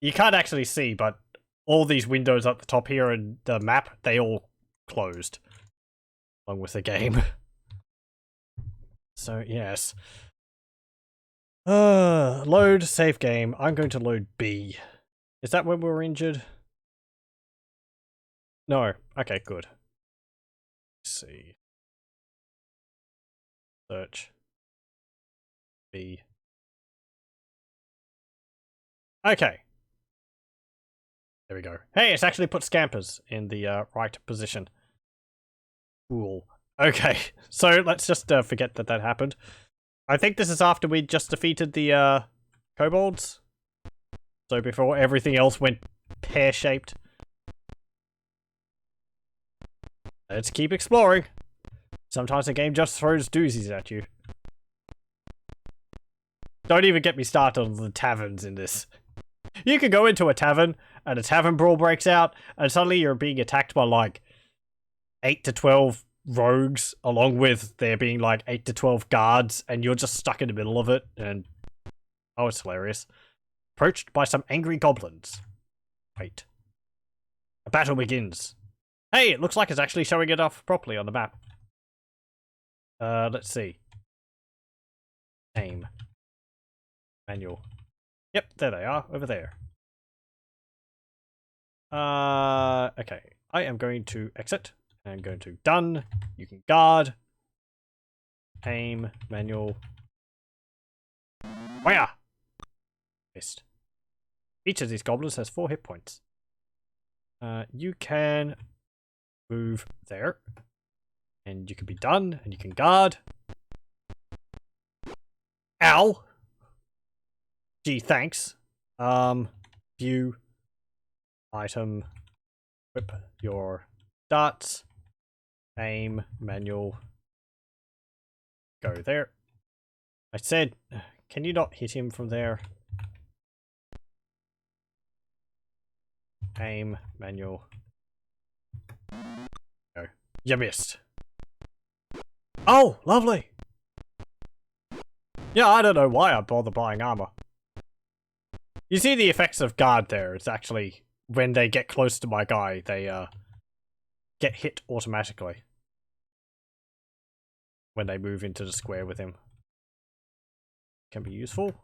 You can't actually see, but all these windows at the top here and the map, they all closed. Along with the game. So, yes. Load save game. I'm going to load B. Is that when we were injured? No. Okay, good. Let's see. Search. B. Okay. There we go. Hey, it's actually put scampers in the right position. Cool. Okay, so let's just forget that happened. I think this is after we just defeated the kobolds. So before everything else went pear-shaped. Let's keep exploring. Sometimes the game just throws doozies at you. Don't even get me started on the taverns in this. You can go into a tavern, and a tavern brawl breaks out, and suddenly you're being attacked by like 8 to 12 rogues, along with there being like 8 to 12 guards, and you're just stuck in the middle of it, and oh, it's hilarious. Approached by some angry goblins. Wait. A battle begins. Hey, it looks like it's actually showing it off properly on the map. Let's see. Aim. Manual. Yep, there they are, over there. Okay. I am going to exit. I'm going to done. You can guard. Aim. Manual. Fire! Missed. Each of these goblins has 4 hit points. You can move there. And you can be done. And you can guard. Ow! Gee, thanks. View. Item. Whip your darts. Aim. Manual. Go there. I said, can you not hit him from there? Aim. Manual. Go. You missed. Oh, lovely. Yeah, I don't know why I bother buying armor. You see the effects of guard there. It's actually, when they get close to my guy, they get hit automatically. When they move into the square with him. Can be useful.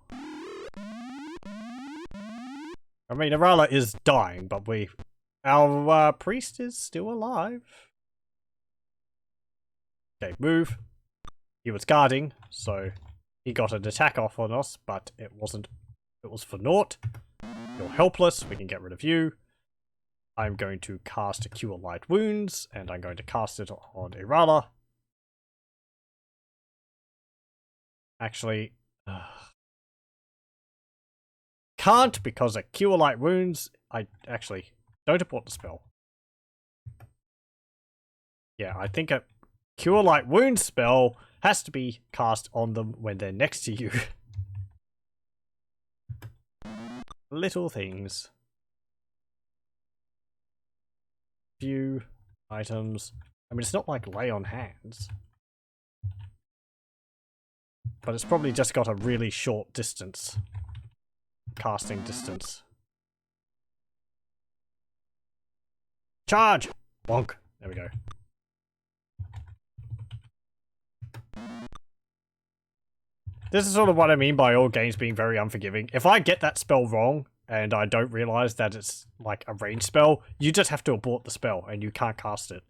I mean, Arala is dying, but our priest is still alive. Okay, move. He was guarding, so he got an attack off on us, but it wasn't. It was for naught. You're helpless. We can get rid of you. I'm going to cast a Cure Light Wounds, and I'm going to cast it on Arala. Actually, can't, because a Cure Light Wounds, I actually don't abort the spell. Yeah, I think a Cure Light Wounds spell has to be cast on them when they're next to you. Little things. View items. I mean, it's not like lay on hands. But it's probably just got a really short distance. Casting distance. Charge! Bonk. There we go. This is sort of what I mean by all games being very unforgiving. If I get that spell wrong, and I don't realize that it's like a ranged spell, you just have to abort the spell, and you can't cast it.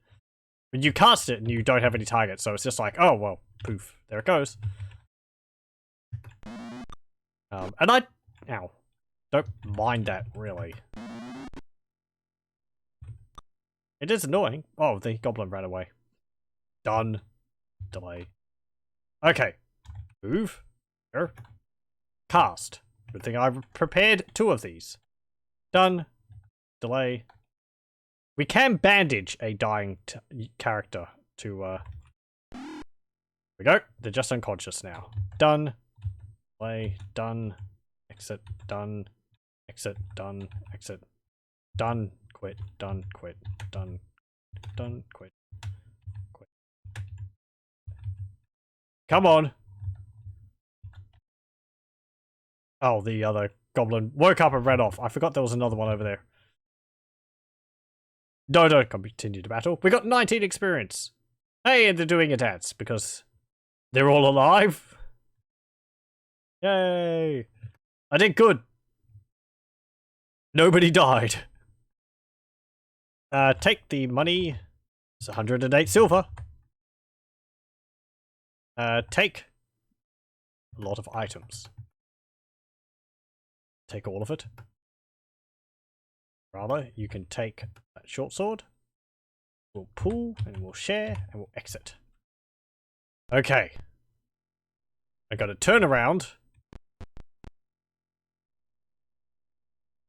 But you cast it, and you don't have any targets, so it's just like, oh, well, poof. There it goes. And I... Ow. Don't mind that, really. It is annoying. Oh, the goblin ran away. Done. Delay. Okay. Move. Here. Cast. Good thing I prepared 2 of these. Done. Delay. We can bandage a dying character to, There we go. They're just unconscious now. Done. Delay. Done. Exit. Done. Exit. Done. Exit. Done. Quit. Done. Quit. Done. Done. Quit. Quit. Come on. Oh, the other goblin woke up and ran off. I forgot there was another one over there. No, don't continue the battle. We got 19 experience. Hey, and they're doing a dance because they're all alive. Yay! I did good. Nobody died. Take the money. It's 108 silver. Take a lot of items. Take all of it. Rather, you can take that short sword. We'll pool, and we'll share, and we'll exit. Okay. I gotta turn around.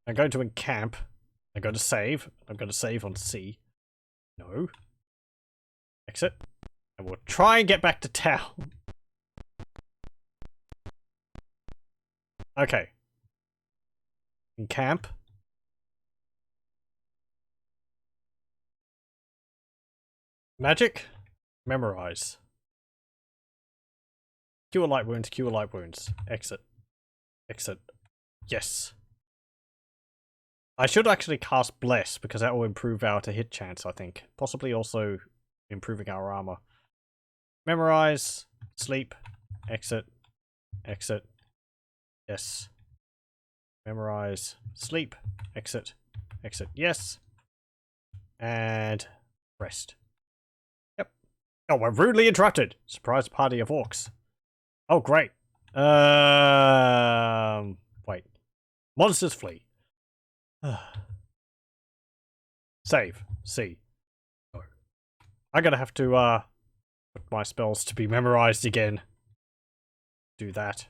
I'm going to encamp. I'm going to save. I'm going to save on C. No. Exit. And we'll try and get back to town. Okay. Encamp. Magic. Memorize. Cure light wounds, cure light wounds. Exit. Exit. Yes. I should actually cast Bless, because that will improve our to-hit chance, I think. Possibly also improving our armor. Memorize. Sleep. Exit. Exit. Yes. Memorize. Sleep. Exit. Exit. Yes. And rest. Yep. Oh, we're rudely interrupted. Surprise party of orcs. Oh, great. Wait. Monsters flee. Save. C. No. I'm gonna have to, put my spells to be memorized again. Do that.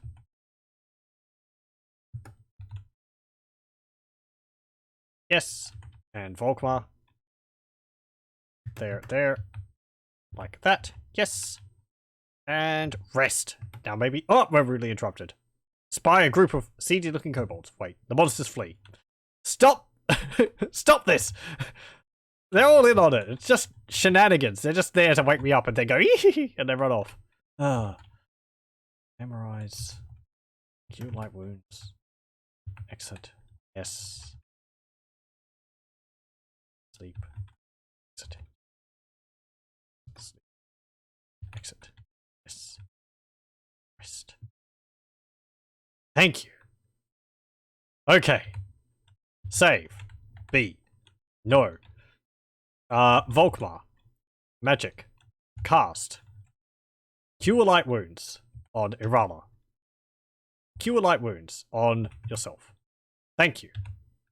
Yes. And Volkmar. There. Like that. Yes. And rest. Now maybe... Oh, we're rudely interrupted. Spy a group of seedy-looking kobolds. Wait, the monsters flee. Stop! Stop this! They're all in on it. It's just shenanigans. They're just there to wake me up and they go and they run off. Memorize. Cure light wounds. Exit. Yes. Sleep. Exit. Sleep. Exit. Yes. Rest. Thank you. Okay. Save. B. No. Volkmar. Magic. Cast. Cure light wounds on Irala. Cure light wounds on yourself. Thank you.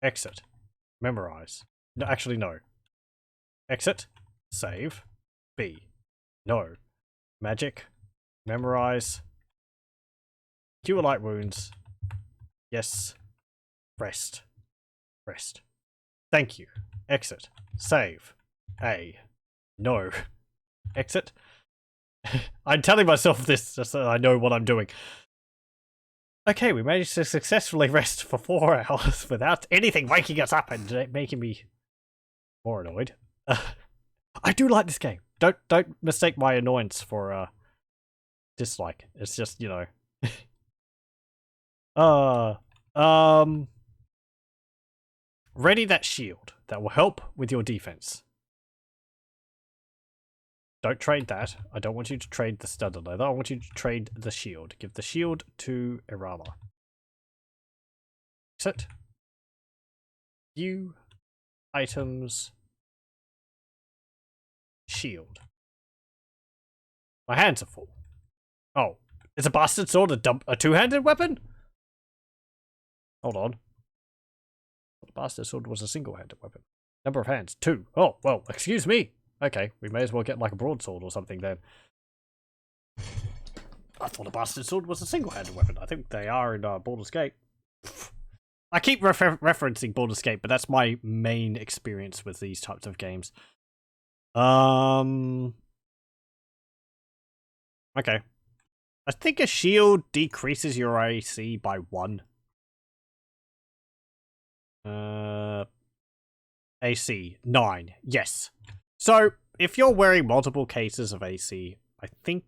Exit. Memorize. No, actually, no. Exit. Save. B. No. Magic. Memorize. Cure light wounds. Yes. Rest. Rest. Thank you. Exit. Save. A. No. Exit. I'm telling myself this just so I know what I'm doing. Okay, we managed to successfully rest for 4 hours without anything waking us up and making me more annoyed. I do like this game. Don't mistake my annoyance for dislike. It's just, you know. Ready that shield. That will help with your defense. Don't trade that. I don't want you to trade the studded leather. I want you to trade the shield. Give the shield to Irala. Exit. View. Items. Shield. My hands are full. Oh. Is a bastard sword a two-handed weapon? Hold on. The bastard sword was a single-handed weapon. Number of hands, 2. Oh, well, excuse me. Okay, we may as well get like a broadsword or something then. I thought a bastard sword was a single-handed weapon. I think they are in Baldur's Gate. I keep referencing Baldur's Gate, but that's my main experience with these types of games. Okay. I think a shield decreases your AC by 1. AC 9. Yes. So if you're wearing multiple cases of AC, I think.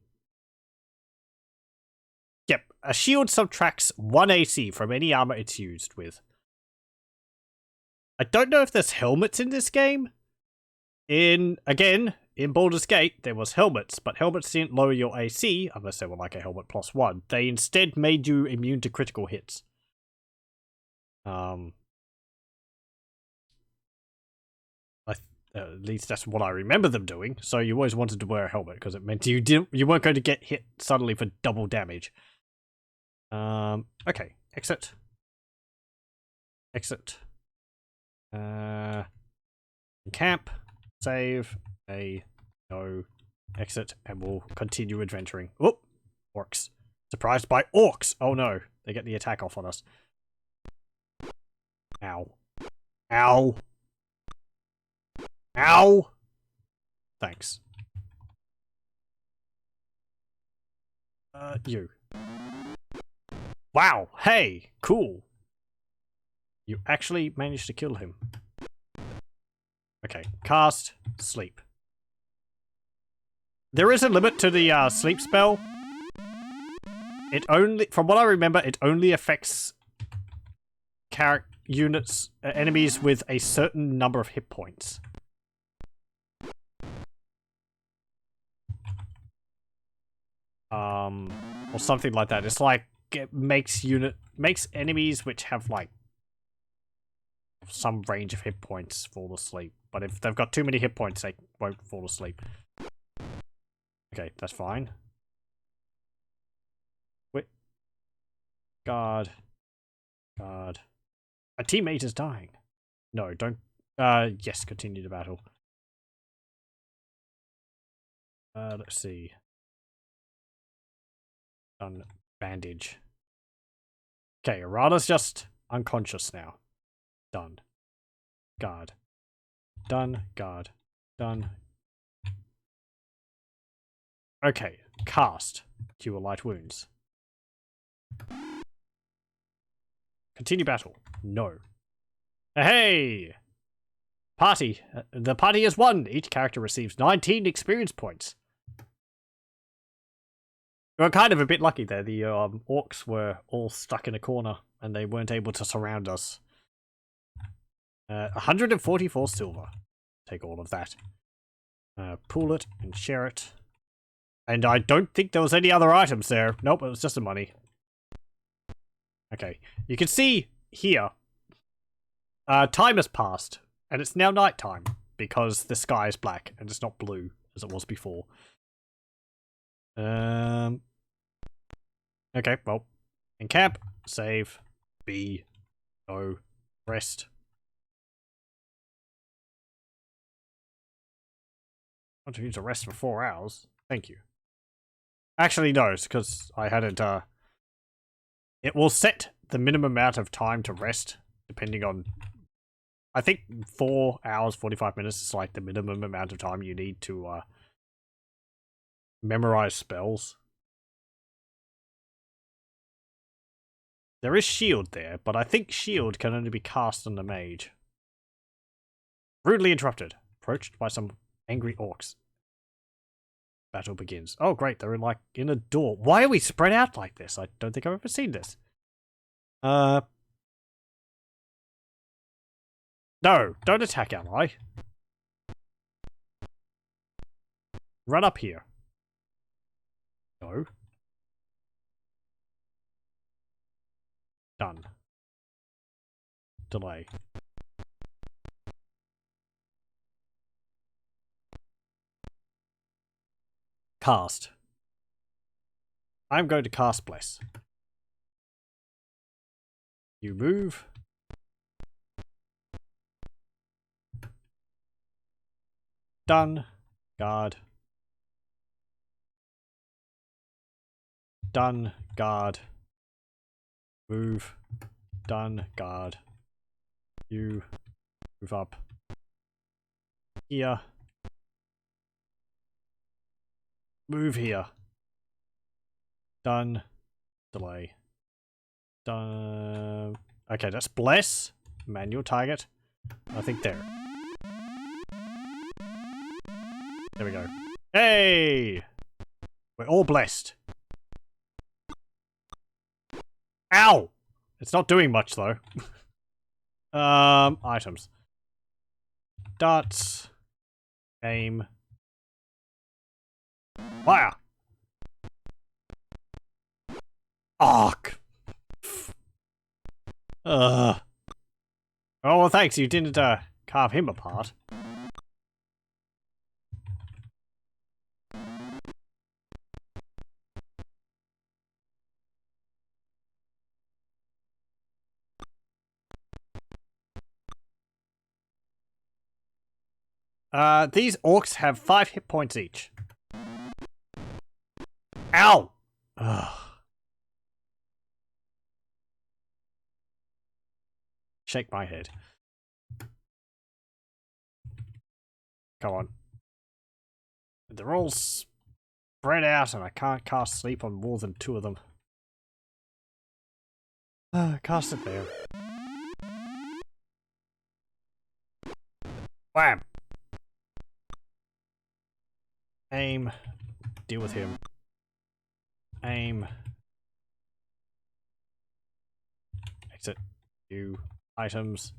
Yep, a shield subtracts 1 AC from any armor it's used with. I don't know if there's helmets in this game. Again, in Baldur's Gate, there was helmets, but helmets didn't lower your AC, unless they were like a helmet +1. They instead made you immune to critical hits. At least that's what I remember them doing. So you always wanted to wear a helmet because it meant you weren't going to get hit suddenly for double damage. Okay, exit. Exit. Camp, save, no, exit, and we'll continue adventuring. Whoop! Orcs. Surprised by orcs! Oh no, they get the attack off on us. Ow. Ow! Ow! Thanks. You. Wow, hey, cool. You actually managed to kill him. Okay, cast, sleep. There is a limit to the sleep spell. It only, from what I remember, it only affects units, enemies with a certain number of hit points. Or something like that. It's like it makes enemies which have like some range of hit points fall asleep. But if they've got too many hit points, they won't fall asleep. Okay, that's fine. Wait. God. God. A teammate is dying. No, don't. Yes, continue the battle. Let's see. Done. Bandage. Okay, Arada's just unconscious now. Done. Guard. Done. Guard. Done. Okay, cast. Cure light wounds. Continue battle. No. Hey! Party. The party has won. Each character receives 19 experience points. We were kind of a bit lucky there. The orcs were all stuck in a corner and they weren't able to surround us. 144 silver. Take all of that. Pool it and share it. And I don't think there was any other items there. Nope, it was just the money. Okay, you can see here. Time has passed, and it's now nighttime because the sky is black and it's not blue as it was before. Okay, well, encamp, save, B, go, rest. I want to use a rest for 4 hours. Thank you. Actually, no, it's because I hadn't, it will set the minimum amount of time to rest, depending on... I think 4 hours, 45 minutes is like the minimum amount of time you need to, memorize spells. There is shield there, but I think shield can only be cast on the mage. Rudely interrupted. Approached by some angry orcs. Battle begins. Oh, great. They're like in a door. Why are we spread out like this? I don't think I've ever seen this. No, don't attack ally. Run up here. No. Done. Delay. Cast. I'm going to cast Bless. You move. Done. Guard. Done. Guard. Move. Done. Guard. You move up. Here. Move here. Done. Delay. Done. Okay, that's Bless. Manual target. I think there. There we go. Hey! We're all blessed. Ow! It's not doing much though. Items. Darts. Aim. Fire! Arc! Oh, well, thanks. You didn't, carve him apart. These orcs have 5 hit points each. Ow! Ugh. Shake my head. Come on. They're all spread out and I can't cast sleep on more than 2 of them. Cast it there. Wham! Aim. Deal with him. Aim. Exit. View. Items.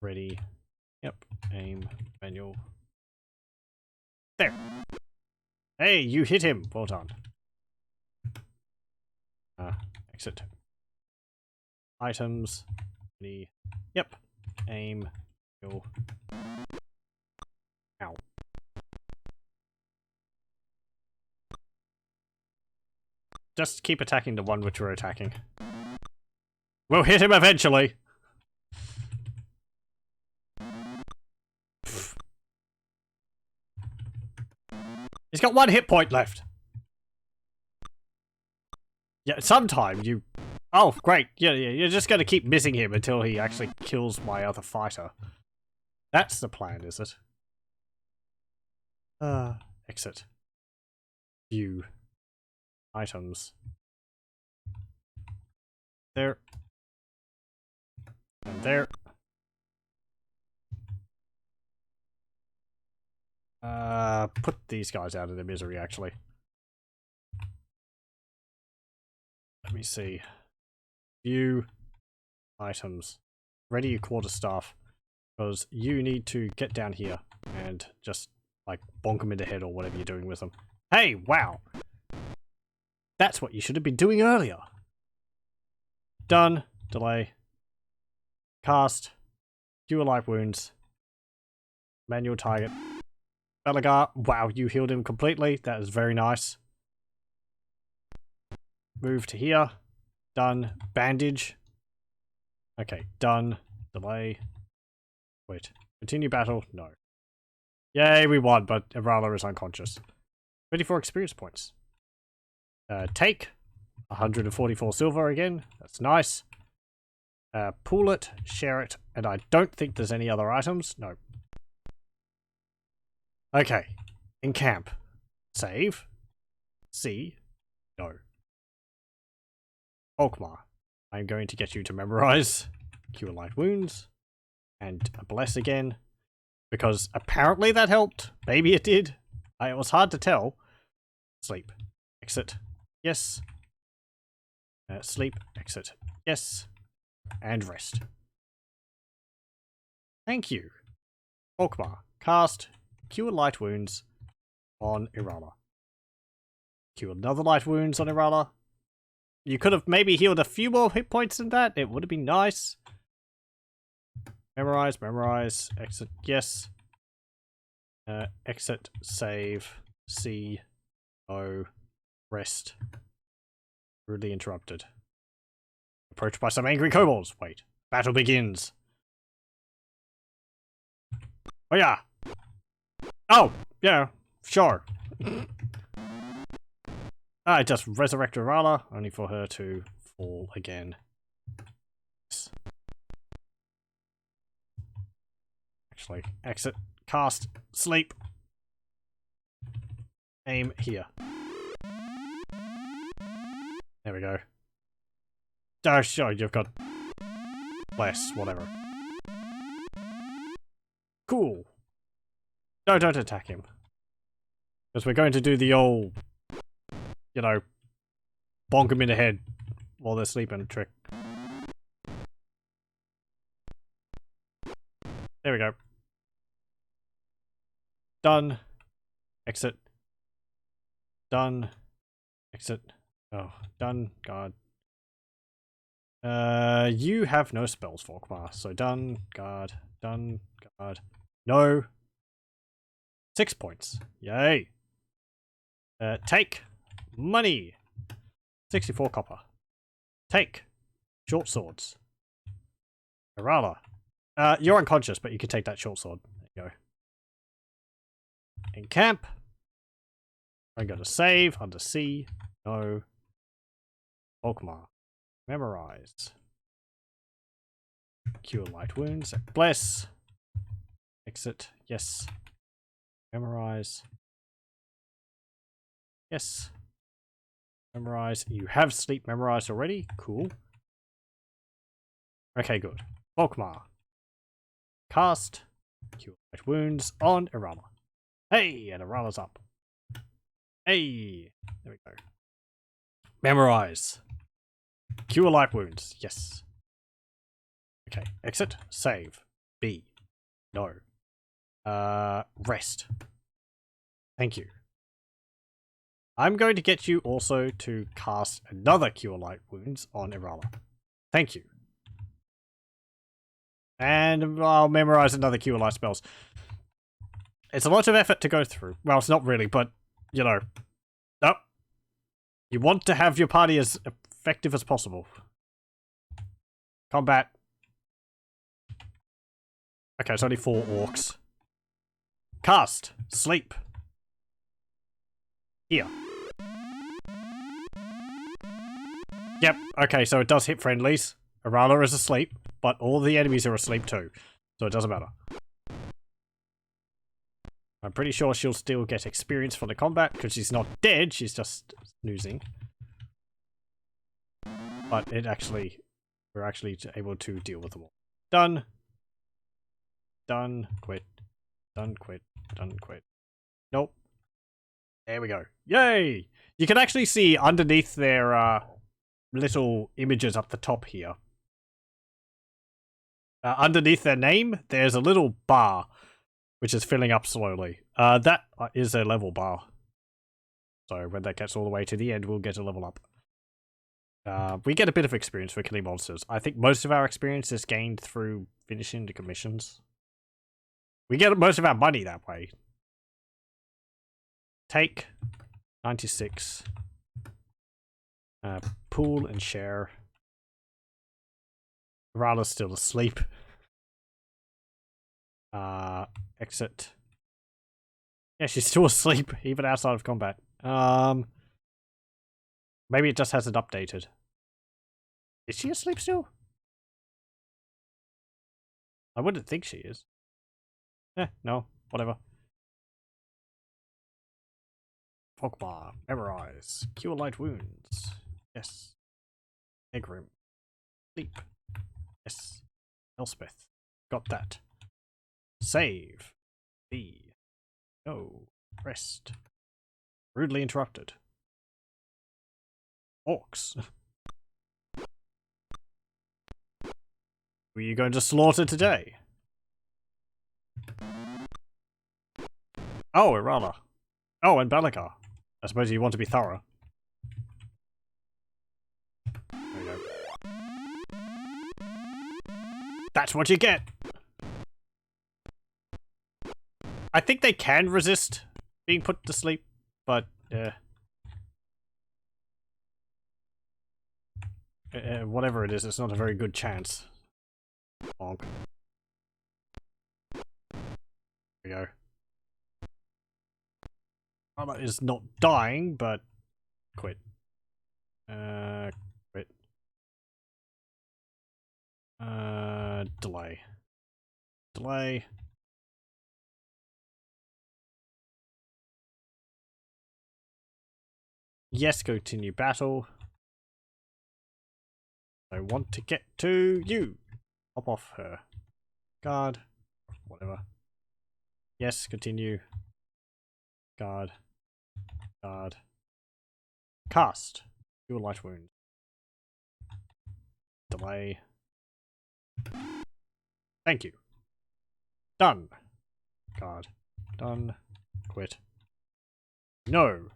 Ready. Yep. Aim. Manual. There. Hey, you hit him. Well done. Exit. Items. Ready. Yep. Aim. Go. Ow. Just keep attacking the one which we're attacking. We'll hit him eventually. He's got 1 hit point left. Yeah, sometime you... Oh, great. Yeah, you're just gonna keep missing him until he actually kills my other fighter. That's the plan, is it? Exit. View. Items. There. And there. Put these guys out of their misery, actually. Let me see. View. Items. Ready your quarterstaff. Because you need to get down here and just, like, bonk them in the head or whatever you're doing with them. Hey, wow! That's what you should have been doing earlier. Done. Delay. Cast. Cure life wounds. Manual target. Belagar. Wow, you healed him completely. That is very nice. Move to here. Done. Bandage. Okay, done. Delay. Wait. Continue battle? No. Yay, we won, but Irala is unconscious. 24 experience points. Take. 144 silver again. That's nice. Pool it, share it, and I don't think there's any other items. No. Okay. Encamp. Save. C. No. Alkmaar. I'm going to get you to memorize. Cure light wounds. And bless again. Because apparently that helped. Maybe it did. It was hard to tell. Sleep. Exit. Yes. Sleep. Exit. Yes. And rest. Thank you. Alkmaar. Cast. Cure light wounds on Irala. Cure another light wounds on Irala. You could have maybe healed a few more hit points than that. It would have been nice. Memorize, memorize, exit, yes. Exit, save, C, O, rest. Rudely interrupted. Approached by some angry kobolds. Wait. Battle begins. Oh yeah. Oh, yeah, sure. I just resurrect Irala, only for her to fall again. Actually, exit, cast, sleep. Aim here. There we go. Oh, sure, you've got less, whatever. Cool. No, don't attack him. Because we're going to do the old, you know, bonk him in the head while they're sleeping trick. There we go. Done. Exit. Done. Exit. Oh, done. God. You have no spells, Volkmar. So done. God. Done. God. No. 6 points. Yay. Take. Money. 64 copper. Take. Short swords. Irala. You're unconscious, but you can take that short sword. There you go. In camp. I'm going to save. Under C. No. Volkmar. Memorize. Cure light wounds. Bless. Exit. Yes. Memorize. Yes. Memorize. You have sleep memorized already. Cool. Okay, good. Volkmar. Cast. Cure light wounds on Irama. Hey, and Irama's up. Hey. There we go. Memorize. Cure light wounds. Yes. Okay. Exit. Save. B. No. Rest. Thank you. I'm going to get you also to cast another Cure Light Wounds on Irala. Thank you. And I'll memorize another Cure Light spells. It's a lot of effort to go through. Well, it's not really, but, you know. Nope. You want to have your party as effective as possible. Combat. Okay, it's only 4 orcs. Cast. Sleep. Here. Yep, okay, so it does hit friendlies. Irala is asleep, but all the enemies are asleep too. So it doesn't matter. I'm pretty sure she'll still get experience for the combat, because she's not dead, she's just snoozing. But it actually... we're actually able to deal with them all. Done. Done. Quit. Done. Quit. Done. Quit. Nope. There we go. Yay! You can actually see underneath their little images up the top here. Underneath their name, there's a little bar, which is filling up slowly. That is a level bar. So when that gets all the way to the end, we'll get a level up. We get a bit of experience for killing monsters. I think most of our experience is gained through finishing the commissions. We get most of our money that way. Take 96. Pool and share. Rala's still asleep. Exit. Yeah, she's still asleep, even outside of combat. Maybe it just hasn't updated. Is she asleep still? I wouldn't think she is. No, whatever. Volkmar, memorize. Cure light wounds. Yes. Egg room. Sleep. Yes. Elspeth. Got that. Save. B. No. Rest. Rudely interrupted. Orcs. Who are you going to slaughter today? Oh, Irala. Oh, and Balakar. I suppose you want to be thorough. There we go. That's what you get! I think they can resist being put to sleep, but whatever it is, it's not a very good chance. Bonk. There we go. Armor is not dying, but quit. Quit. Delay. Delay. Yes, continue battle. I want to get to you. Hop off her. Guard. Whatever. Yes, continue. Guard. Guard. Cast. Cure light wound. Delay. Thank you. Done. Guard. Done. Quit. No.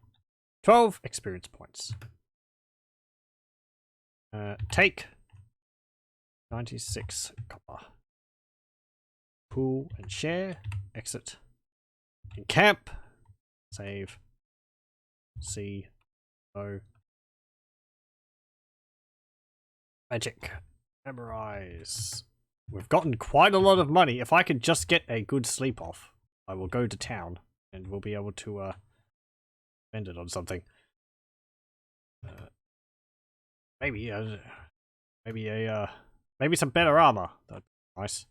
12 experience points. Take 96 copper. Pool and share. Exit. Encamp. Save. C. O. Magic. Memorize. We've gotten quite a lot of money. If I could just get a good sleep off, I will go to town and we'll be able to spend it on something. Maybe maybe some better armor. That'd be nice.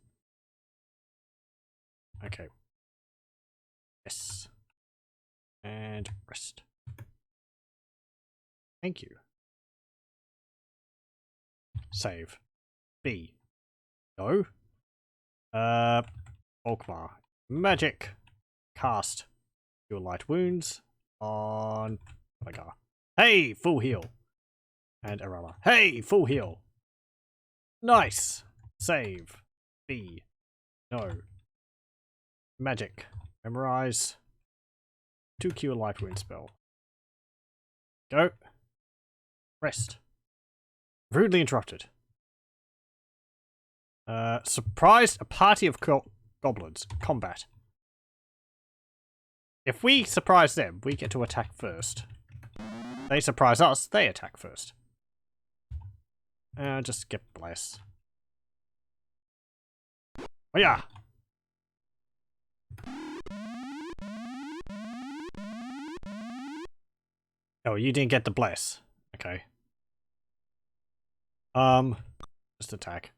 Okay. Yes. And rest. Thank you. Save. B. No. Volkmar. Magic. Cast. Cure light wounds on Vagar. Hey, full heal. And Arama. Hey, full heal. Nice. Save. B. No. Magic. Memorize. 2 cure light wound spell. Go. Rest. Rudely interrupted. Surprised a party of goblins. Combat. If we surprise them, we get to attack first. They surprise us, they attack first. Just get bless. Oh yeah. Oh, you didn't get the bless. Okay. Just attack.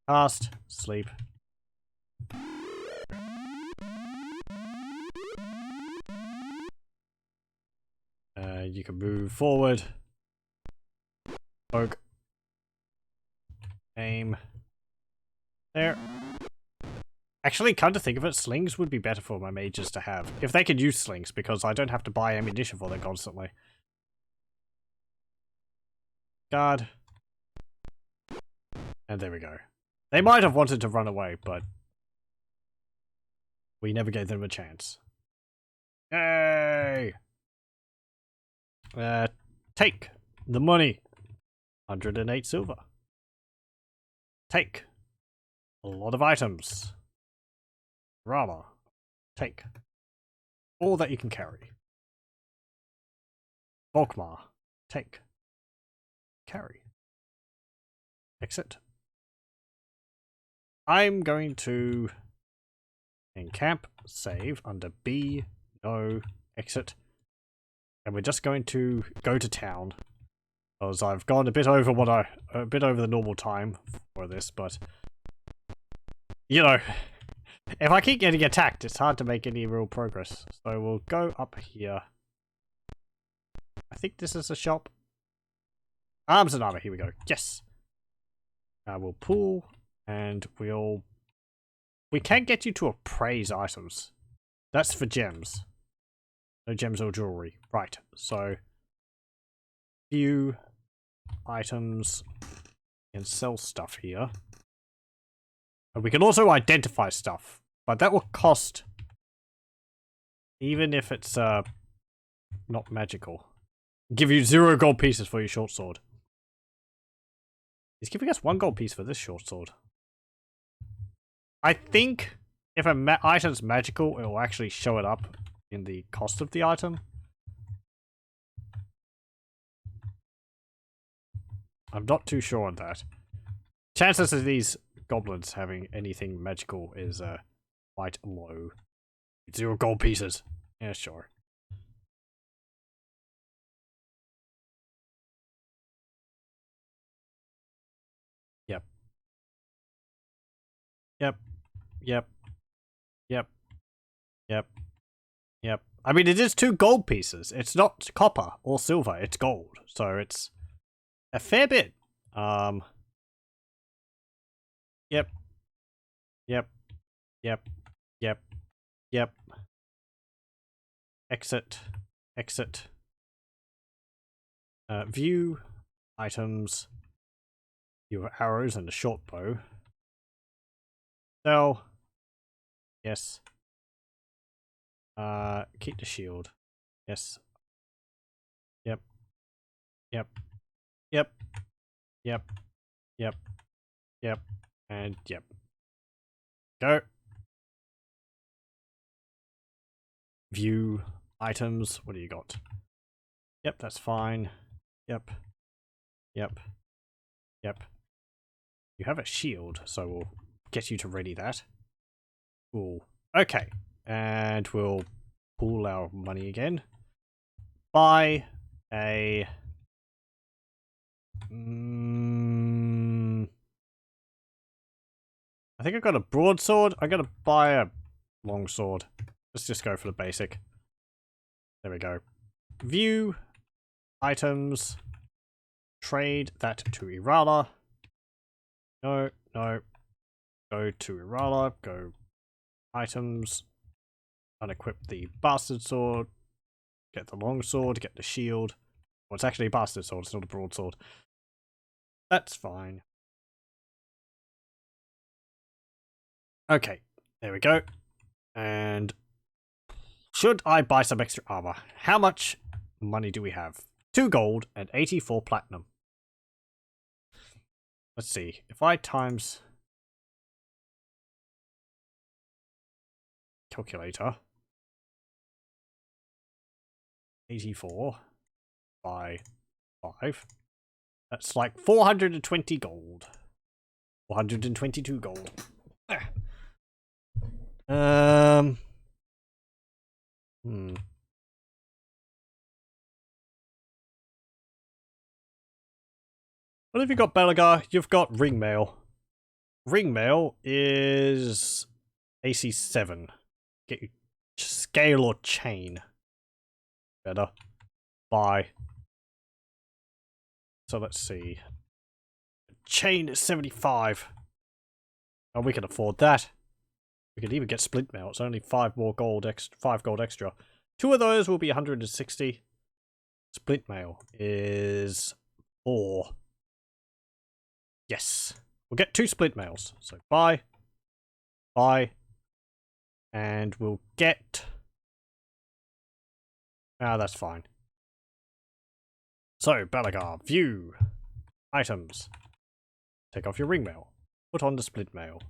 Cast. Sleep. You can move forward. Poke. Aim. There. Actually, come to think of it, slings would be better for my mages to have. If they could use slings, because I don't have to buy ammunition for them constantly. Guard. And there we go. They might have wanted to run away, but we never gave them a chance. Yay! Take the money. 108 silver. Take a lot of items. Rama. Take all that you can carry. Volkmar. Take. Carry. Exit. I'm going to encamp, save under B, no, exit. And we're just going to go to town. Because I've gone a bit over the normal time for this, but you know, if I keep getting attacked, it's hard to make any real progress. So we'll go up here. I think this is a shop. Arms and armor, here we go. Yes. We'll pull, and we can get you to appraise items. That's for gems. No gems or jewelry. Right, so few items and sell stuff here. And we can also identify stuff, but that will cost, even if it's not magical. Give you 0 gold pieces for your short sword. He's giving us 1 gold piece for this short sword. I think if an item's magical, it will actually show it up in the cost of the item. I'm not too sure on that. Chances of these goblins having anything magical is quite low. 0 gold pieces. Yeah, sure. Yep. Yep. Yep. Yep. Yep. Yep. I mean, it is 2 gold pieces. It's not copper or silver. It's gold. So it's a fair bit. Yep. Yep. Yep. Yep. Yep. Exit. Exit. View. Items. Your arrows and a short bow. Sell. Yes. Keep the shield. Yes. Yep. Yep. Yep. Yep. Yep. Yep. And yep. Go. View. Items. What do you got? Yep, that's fine. Yep. Yep. Yep. You have a shield, so we'll get you to ready that. Cool. Okay. And we'll pool our money again. Buy a... I think I got a broadsword. I gotta buy a longsword. Let's just go for the basic. There we go. View. Items. Trade that to Irala. No, no. Go to Irala. Go. Items. Unequip the bastard sword. Get the longsword. Get the shield. Well, it's actually a bastard sword. It's not a broadsword. That's fine. Okay. There we go. And should I buy some extra armor? How much money do we have? 2 gold and 84 platinum. Let's see. If I times calculator 84 by 5, that's like 420 gold. 422 gold. What have you got, Belagar? You've got ringmail. Ringmail is AC 7. Get you scale or chain. Better. Buy. So let's see. Chain is 75. Oh, we can afford that. We could even get splint mail. It's only 5 gold extra. 2 of those will be 160. Splint mail is 4. Yes. We'll get 2 splint mails. So buy. Buy. And we'll get... Ah, that's fine. So, Belagar, view. Items. Take off your ring mail. Put on the splint mail.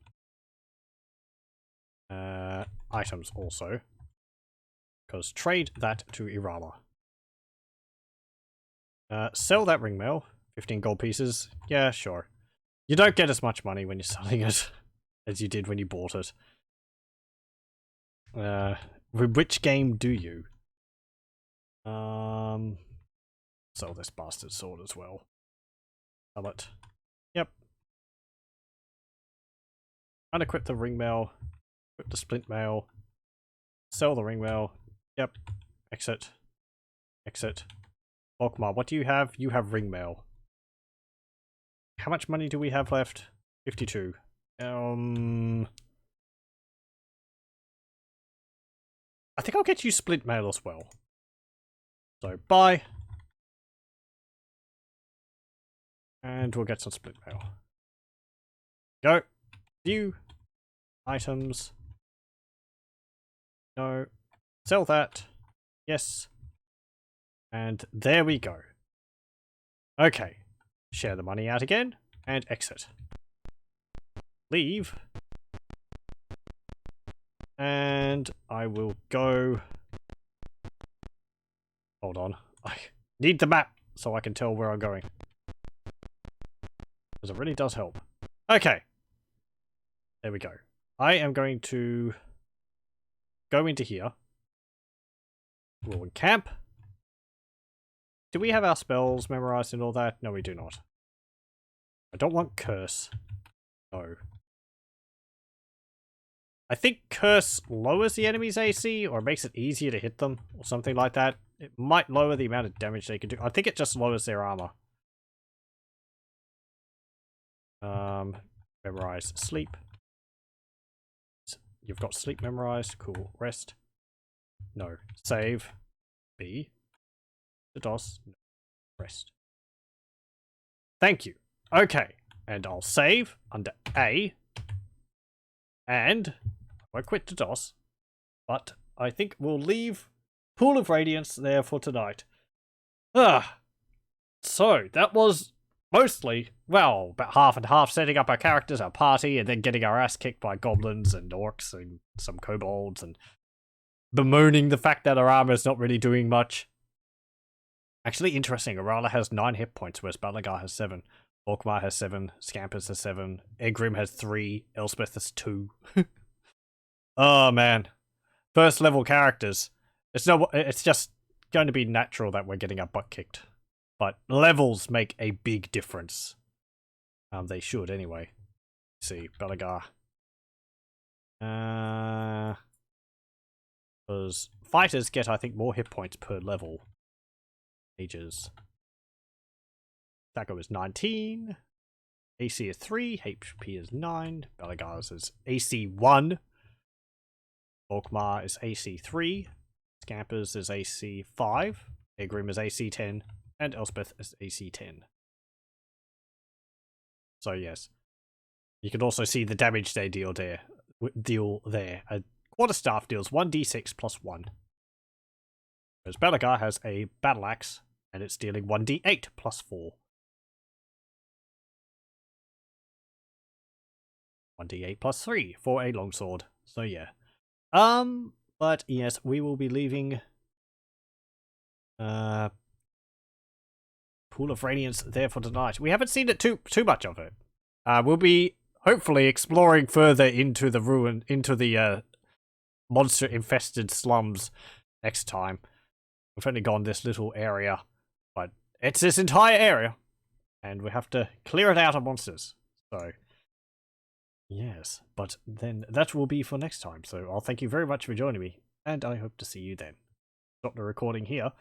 Items also. Because trade that to Irala. Sell that ring mail. 15 gold pieces. Yeah, sure. You don't get as much money when you're selling it as you did when you bought it. Which game do you? Sell this bastard sword as well. Sell it. Yep. Unequip the ring mail. Equip the splint mail. Sell the ring mail. Yep. Exit. Exit. Okmar, what do you have? You have ring mail. How much money do we have left? 52. I think I'll get you splint mail as well. So, buy. And we'll get some splint mail. Go. View. Items. No. Sell that. Yes. And there we go. Okay. Share the money out again. And exit. Leave. And I will go... Hold on. I need the map so I can tell where I'm going. Because it really does help. Okay. There we go. I am going to go into here. We'll encamp. Do we have our spells memorized and all that? No, we do not. I don't want curse. No. I think curse lowers the enemy's AC or makes it easier to hit them or something like that. It might lower the amount of damage they can do. I think it just lowers their armor. Memorize sleep. You've got sleep memorized. Cool. Rest. No. Save. B. The DOS. No. Rest. Thank you. Okay. And I'll save under A. And I won't quit the DOS. But I think we'll leave Pool of Radiance there for tonight. So that was mostly, well, about half and half, setting up our characters, our party, and then getting our ass kicked by goblins and orcs and some kobolds, and bemoaning the fact that our armor's not really doing much. Actually, interesting. Arala has 9 hit points, whereas Balagar has 7. Orkmar has 7. Scampers has 7. Egrim has 3. Elspeth has 2. Oh, man. First level characters. It's just going to be natural that we're getting our butt kicked. But levels make a big difference. They should, anyway. Let's see, Balagar. Because fighters get, I think, more hit points per level. Mages. Thaco is 19. AC is 3. HP is 9. Balagar's is AC 1. Orkmar is AC 3. Scampers is AC 5. Egrim is AC 10. And Elspeth is AC 10. So yes. You can also see the damage they deal there. A quarterstaff deals 1d6 plus 1. Whereas Balagar has a battle axe, and it's dealing 1d8 plus 4. 1d8 plus 3 for a longsword. So yeah. But yes, we will be leaving Pool of Radiance there for tonight. We haven't seen it too much of it. We'll be hopefully exploring further into the monster infested slums next time. We've only gone this little area, but it's this entire area, and we have to clear it out of monsters. So yes, but then that will be for next time. So I'll thank you very much for joining me, and I hope to see you then. Stop the recording here.